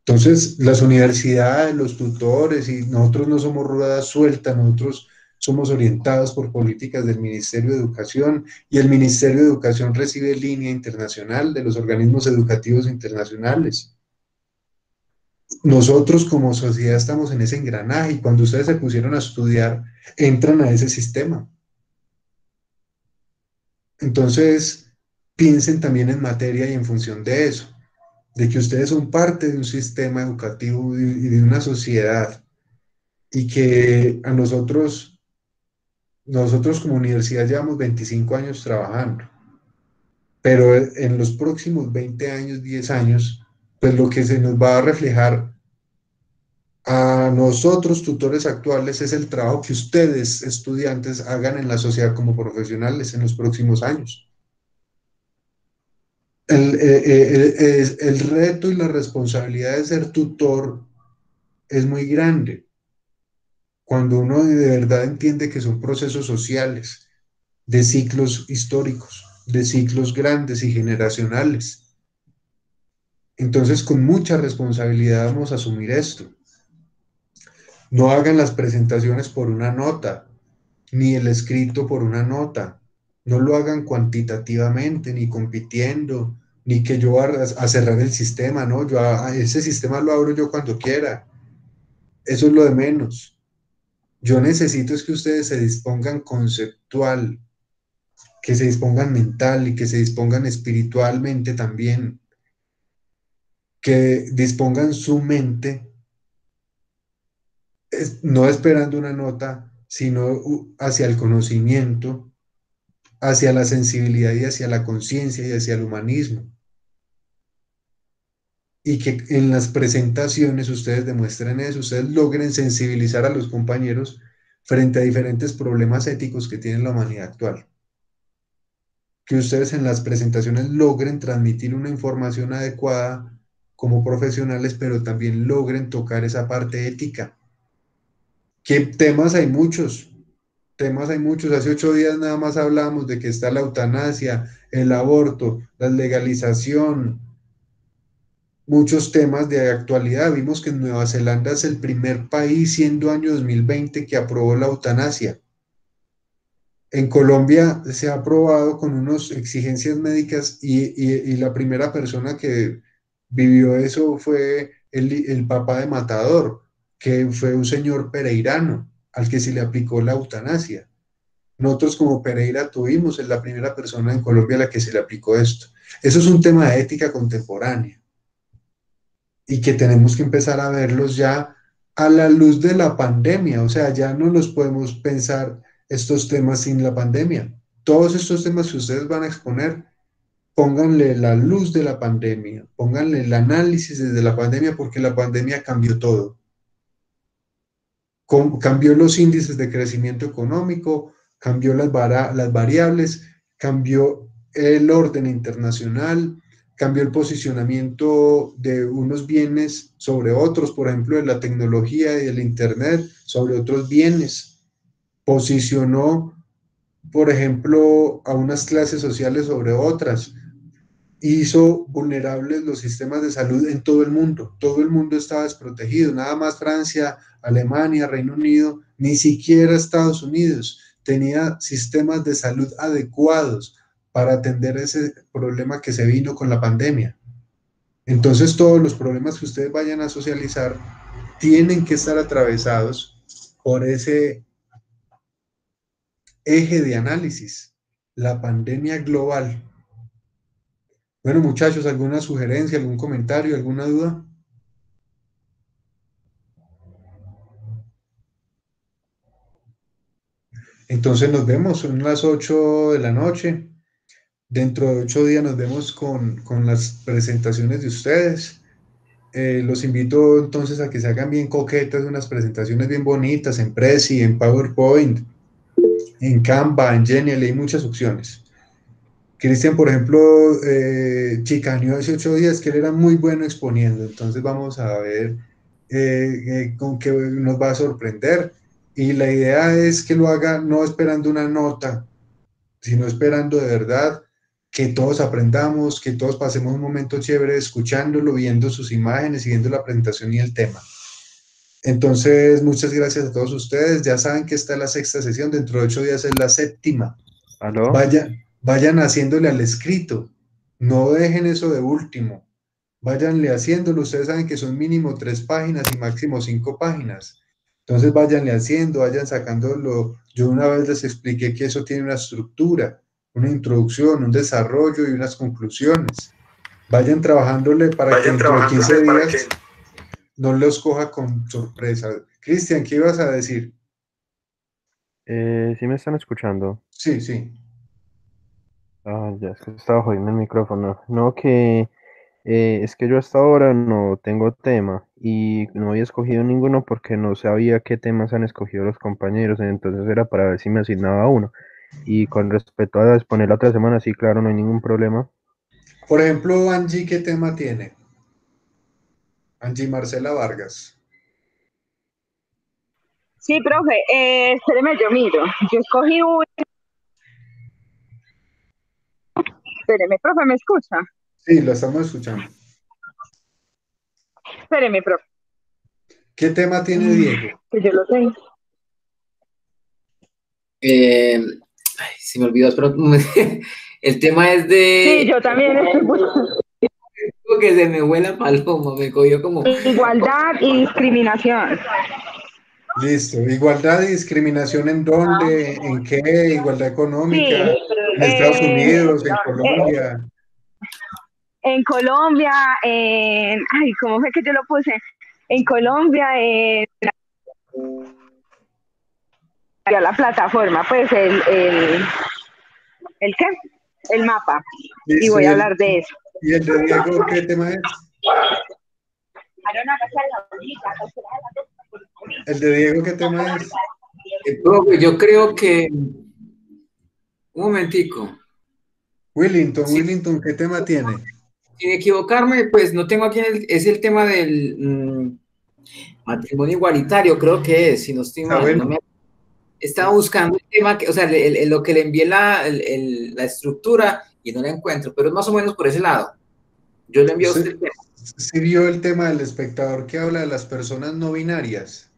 Entonces, las universidades, los tutores y nosotros no somos ruedas sueltas, nosotros somos orientados por políticas del Ministerio de Educación y el Ministerio de Educación recibe línea internacional de los organismos educativos internacionales. Nosotros como sociedad estamos en ese engranaje y cuando ustedes se pusieron a estudiar, entran a ese sistema. Entonces, piensen también en materia y en función de eso, de que ustedes son parte de un sistema educativo y de una sociedad y que a nosotros como universidad llevamos 25 años trabajando, pero en los próximos 20 años, 10 años, pues lo que se nos va a reflejar a nosotros, tutores actuales, es el trabajo que ustedes, estudiantes, hagan en la sociedad como profesionales en los próximos años. El reto y la responsabilidad de ser tutor es muy grande cuando uno de verdad entiende que son procesos sociales, de ciclos históricos, de ciclos grandes y generacionales. Entonces, con mucha responsabilidad vamos a asumir esto. No hagan las presentaciones por una nota, ni el escrito por una nota. No lo hagan cuantitativamente, ni compitiendo, ni que yo a cerrar el sistema, ¿no? Ese sistema lo abro yo cuando quiera. Eso es lo de menos. Yo necesito es que ustedes se dispongan conceptual, que se dispongan mental y que se dispongan espiritualmente también, que dispongan su mente, no esperando una nota, sino hacia el conocimiento, hacia la sensibilidad y hacia la conciencia y hacia el humanismo. Y que en las presentaciones ustedes demuestren eso, ustedes logren sensibilizar a los compañeros frente a diferentes problemas éticos que tiene la humanidad actual. Que ustedes en las presentaciones logren transmitir una información adecuada como profesionales, pero también logren tocar esa parte ética. ¿Qué temas hay muchos? Temas hay muchos. Hace 8 días nada más hablábamos de que está la eutanasia, el aborto, la legalización, muchos temas de actualidad. Vimos que Nueva Zelanda es el primer país, siendo año 2020, que aprobó la eutanasia. En Colombia se ha aprobado con unas exigencias médicas y la primera persona que vivió eso fue el papá de Matador, que fue un señor pereirano al que se le aplicó la eutanasia. Nosotros como Pereira tuvimos, es la primera persona en Colombia a la que se le aplicó esto. Eso es un tema de ética contemporánea y que tenemos que empezar a verlos ya a la luz de la pandemia. O sea, ya no los podemos pensar estos temas sin la pandemia. Todos estos temas que ustedes van a exponer, pónganle la luz de la pandemia, pónganle el análisis desde la pandemia, porque la pandemia cambió todo. Cambió los índices de crecimiento económico, cambió las variables, cambió el orden internacional, cambió el posicionamiento de unos bienes sobre otros, por ejemplo, de la tecnología y del Internet sobre otros bienes. Posicionó, por ejemplo, a unas clases sociales sobre otras. Hizo vulnerables los sistemas de salud en todo el mundo estaba desprotegido, nada más Francia, Alemania, Reino Unido, ni siquiera Estados Unidos tenía sistemas de salud adecuados para atender ese problema que se vino con la pandemia. Entonces todos los problemas que ustedes vayan a socializar tienen que estar atravesados por ese eje de análisis, la pandemia global. Bueno, muchachos, ¿alguna sugerencia, algún comentario, alguna duda? Entonces nos vemos, son las 8 de la noche. Dentro de 8 días nos vemos con las presentaciones de ustedes. Los invito entonces a que se hagan bien coquetas, unas presentaciones bien bonitas en Prezi, en PowerPoint, en Canva, en Genial, hay muchas opciones. Cristian, por ejemplo, chicaneó hace 8 días que él era muy bueno exponiendo, entonces vamos a ver con qué nos va a sorprender. Y la idea es que lo haga no esperando una nota, sino esperando de verdad que todos aprendamos, que todos pasemos un momento chévere escuchándolo, viendo sus imágenes y viendo la presentación y el tema. Entonces, muchas gracias a todos ustedes. Ya saben que esta es la sexta sesión, dentro de 8 días es la séptima. ¿Aló? Vayan haciéndole al escrito, no dejen eso de último, váyanle haciéndolo, ustedes saben que son mínimo 3 páginas y máximo 5 páginas, entonces váyanle haciendo, vayan sacándolo. Yo una vez les expliqué que eso tiene una estructura, una introducción, un desarrollo y unas conclusiones. Vayan trabajándole para que dentro de 15 días no los coja con sorpresa. Cristian, ¿qué ibas a decir? ¿Sí me están escuchando? Sí, sí. Ah, ya, es que estaba jodiendo el micrófono. No, que es que yo hasta ahora no tengo tema y no había escogido ninguno porque no sabía qué temas han escogido los compañeros, entonces era para ver si me asignaba uno. Y con respecto a exponer la otra semana, sí, claro, no hay ningún problema. Por ejemplo, Angie, ¿qué tema tiene? Angie Marcela Vargas. Sí, profe, espéreme, yo miro. Yo escogí un... Espéreme, profe, ¿me escucha? Sí, lo estamos escuchando. Espéreme, profe. ¿Qué tema tiene Diego? Que yo lo tengo. Ay, se me olvidó, pero el tema es de... Sí, yo también estoy buscando. Que se me fue la paloma, me cogió como... Igualdad y discriminación. Listo. ¿Igualdad y discriminación en dónde? ¿En qué? ¿Igualdad Sí. económica? ¿En Estados Unidos? ¿En Colombia? En Colombia, ay, ¿cómo fue que yo lo puse? En Colombia, a la plataforma, pues ¿el qué? El mapa. Y Listo, voy a hablar de eso. ¿y el de Diego qué tema es? ¿El de Diego qué tema es? Profe, yo creo que, un momentico, Willington, ¿qué tema tiene? sin equivocarme, pues no tengo aquí, es el tema del matrimonio igualitario, creo que es, si no estoy Está mal, bueno. no me estaba buscando el tema, o sea, lo que le envié la estructura y no la encuentro, pero es más o menos por ese lado. Yo le envío a usted el tema. ¿Sí vio el tema del espectador que habla de las personas no binarias?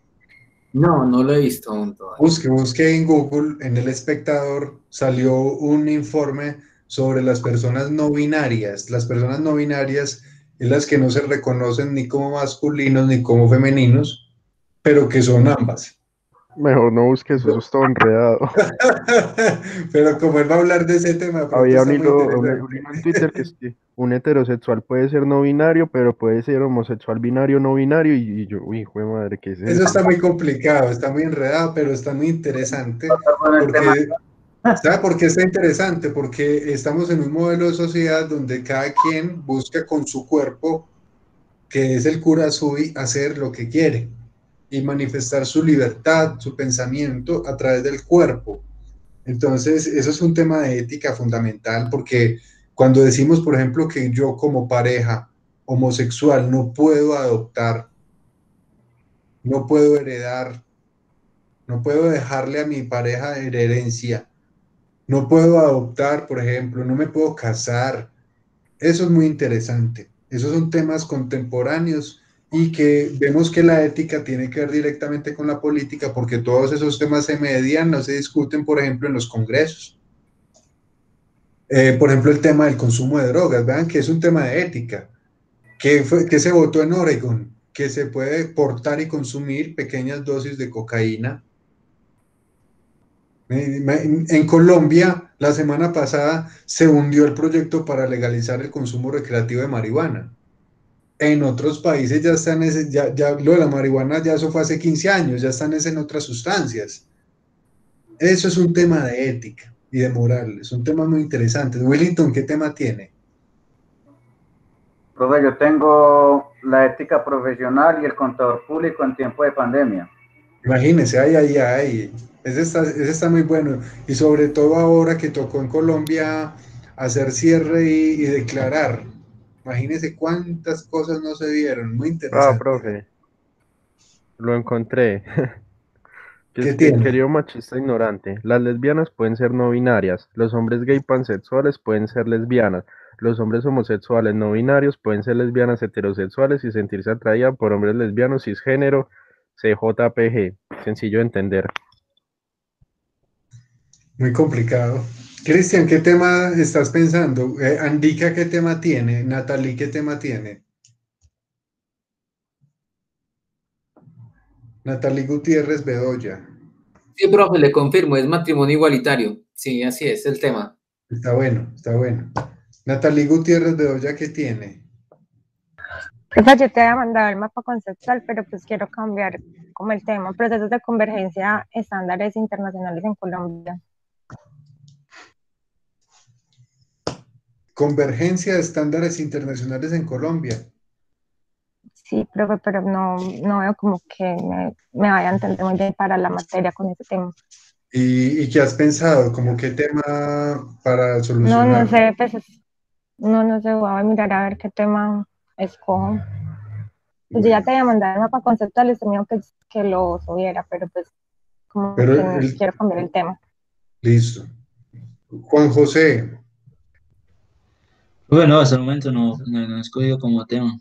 No, no lo he visto aún todavía. Busque en Google, en el espectador salió un informe sobre las personas no binarias. Las personas no binarias es las que no se reconocen ni como masculinos ni como femeninos, pero que son ambas. Mejor no busques eso, está enredado. Pero como él va a hablar de ese tema, de pronto Había está muy un interesante. hilo en Twitter que es que un heterosexual puede ser no binario, pero puede ser homosexual binario no binario, y yo, uy, hijo de madre, ¿qué es Eso eso? está muy complicado, está muy enredado, pero está muy interesante porque, ¿sabe por qué está interesante? Porque estamos en un modelo de sociedad donde cada quien busca con su cuerpo, que es el Kurazui, hacer lo que quiere y manifestar su libertad, su pensamiento a través del cuerpo. Entonces, eso es un tema de ética fundamental porque cuando decimos, por ejemplo, que yo como pareja homosexual no puedo adoptar, no puedo heredar, no puedo dejarle a mi pareja herencia, no puedo adoptar, por ejemplo, no me puedo casar. Eso es muy interesante. Esos son temas contemporáneos y que vemos que la ética tiene que ver directamente con la política porque todos esos temas se median, no se discuten, por ejemplo, en los congresos. Por ejemplo, el tema del consumo de drogas, vean que es un tema de ética. Que se votó en Oregon? Que se puede portar y consumir pequeñas dosis de cocaína. En Colombia, la semana pasada, se hundió el proyecto para legalizar el consumo recreativo de marihuana. En otros países ya están, ya lo de la marihuana, ya eso fue hace 15 años, ya están en otras sustancias. Eso es un tema de ética y de moral, es un tema muy interesante. Willington, ¿qué tema tiene? Profe, yo tengo la ética profesional y el contador público en tiempo de pandemia. Imagínense, ay. Ese está muy bueno. Y sobre todo ahora que tocó en Colombia hacer cierre y declarar. Imagínense cuántas cosas no se vieron. Muy Ah, interesante. profe, lo encontré. Que ¿Qué es que, tiene? querido machista ignorante, las lesbianas pueden ser no binarias, los hombres gay pansexuales pueden ser lesbianas, los hombres homosexuales no binarios pueden ser lesbianas heterosexuales y sentirse atraídas por hombres lesbianos cisgénero, CJPG, sencillo de entender. Muy complicado. Cristian, ¿qué tema estás pensando? Andika, ¿qué tema tiene? Natalie, ¿qué tema tiene? Natalie Gutiérrez Bedoya. Sí, profe, le confirmo, es matrimonio igualitario. Sí, así es el tema. Está bueno, está bueno. Natalie Gutiérrez Bedoya, ¿qué tiene? Profe, yo te había mandado el mapa conceptual, pero pues quiero cambiar como el tema, procesos de convergencia estándares internacionales en Colombia. Convergencia de estándares internacionales en Colombia. Sí, profe, pero no veo como que me vaya a entender muy bien para la materia con ese tema. ¿Y qué has pensado? ¿Cómo qué tema para No solucionarlo? sé, pues no sé, voy a mirar a ver qué tema escojo. Pues yo ya Bueno, te había mandado el mapa conceptual y tenía que lo subiera, pero pues como pero que quiero cambiar el tema. listo. Juan José, Bueno, hasta el momento no he escogido como tema.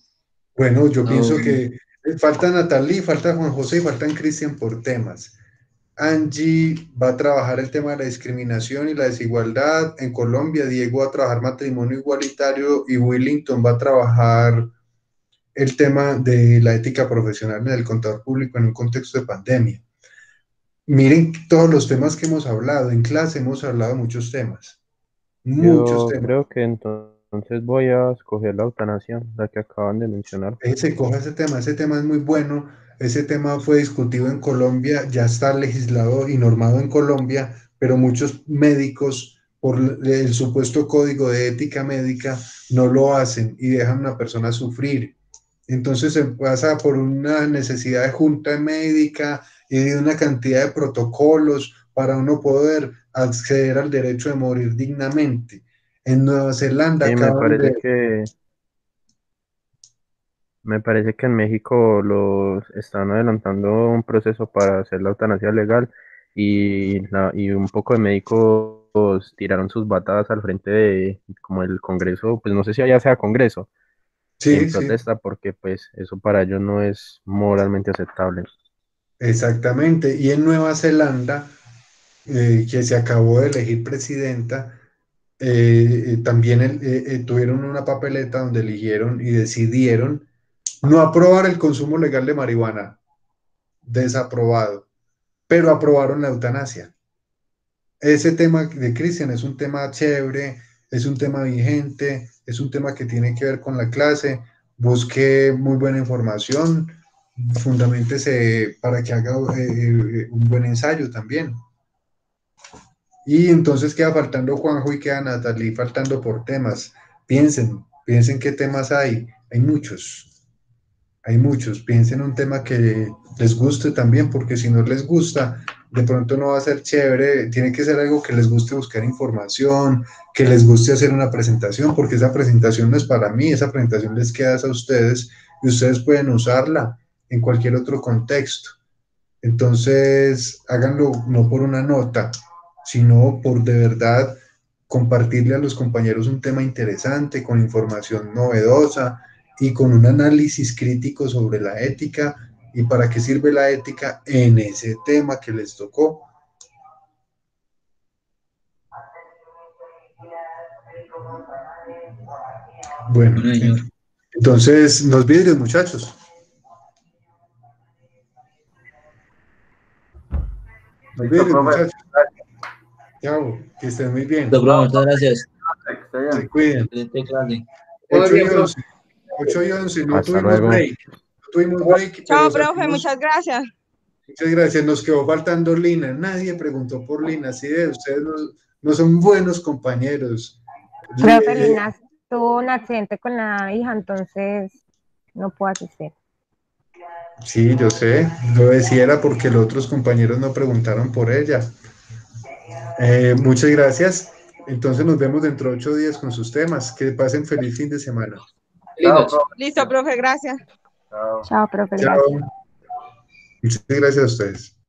bueno, yo No, pienso que falta Natalie, falta Juan José y faltan Cristian por temas. Angie va a trabajar el tema de la discriminación y la desigualdad en Colombia. Diego va a trabajar matrimonio igualitario y Willington va a trabajar el tema de la ética profesional en el contador público en un contexto de pandemia. Miren todos los temas que hemos hablado. En clase hemos hablado muchos Yo temas. creo que entonces voy a escoger la eutanasia, la que acaban de mencionar. Se coja ese tema es muy bueno. ese tema fue discutido en Colombia, ya está legislado y normado en Colombia, pero muchos médicos, por el supuesto código de ética médica, no lo hacen y dejan a una persona sufrir. Entonces se pasa por una necesidad de junta médica y de una cantidad de protocolos para uno poder acceder al derecho de morir dignamente. En Nueva Zelanda Sí, acaban de... me parece que en México los están adelantando un proceso para hacer la eutanasia legal y un poco de médicos tiraron sus batadas al frente de como el Congreso, pues no sé si allá sea Congreso, en Sí, sí, protesta porque pues eso para ellos no es moralmente aceptable. exactamente. Y en Nueva Zelanda, que se acabó de elegir presidenta, también tuvieron una papeleta donde eligieron y decidieron no aprobar el consumo legal de marihuana, desaprobado, pero aprobaron la eutanasia. Ese tema de Cristian es un tema chévere, es un tema vigente, es un tema que tiene que ver con la clase. Busque muy buena información, fundamentese para que haga un buen ensayo también. Y entonces queda faltando Juanjo y queda Natalie faltando por temas. Piensen qué temas hay muchos. Hay muchos, piensen un tema que les guste también, porque si no les gusta, de pronto no va a ser chévere, tiene que ser algo que les guste buscar información, que les guste hacer una presentación, porque esa presentación no es para mí, esa presentación les queda a ustedes y ustedes pueden usarla en cualquier otro contexto. Entonces, háganlo no por una nota, sino por de verdad compartirle a los compañeros un tema interesante, con información novedosa y con un análisis crítico sobre la ética y para qué sirve la ética en ese tema que les tocó. Bueno, entonces, los vidrios, muchachos. Los Listo, vidrios, profe. muchachos. Chao, que estén muy bien. Listo, profe, muchas gracias. Se cuiden. Excelente clase. 8 y 11. 8 y 11, no Hasta tuvimos luego. break. No tuvimos break, Chao, pero profe, salimos. muchas gracias. Muchas gracias. Nos quedó faltando Lina. Nadie preguntó por Lina. Así de ustedes no son buenos compañeros. Profe, Lina tuvo un accidente con la hija, entonces no puedo asistir. Sí, yo sé. Lo decía era porque los otros compañeros no preguntaron por ella. Muchas gracias. Entonces nos vemos dentro de 8 días con sus temas. Que pasen feliz fin de semana. Chao, profe. Listo, profe, gracias. Chao. Chao, profe, Chao. gracias. Muchas gracias a ustedes.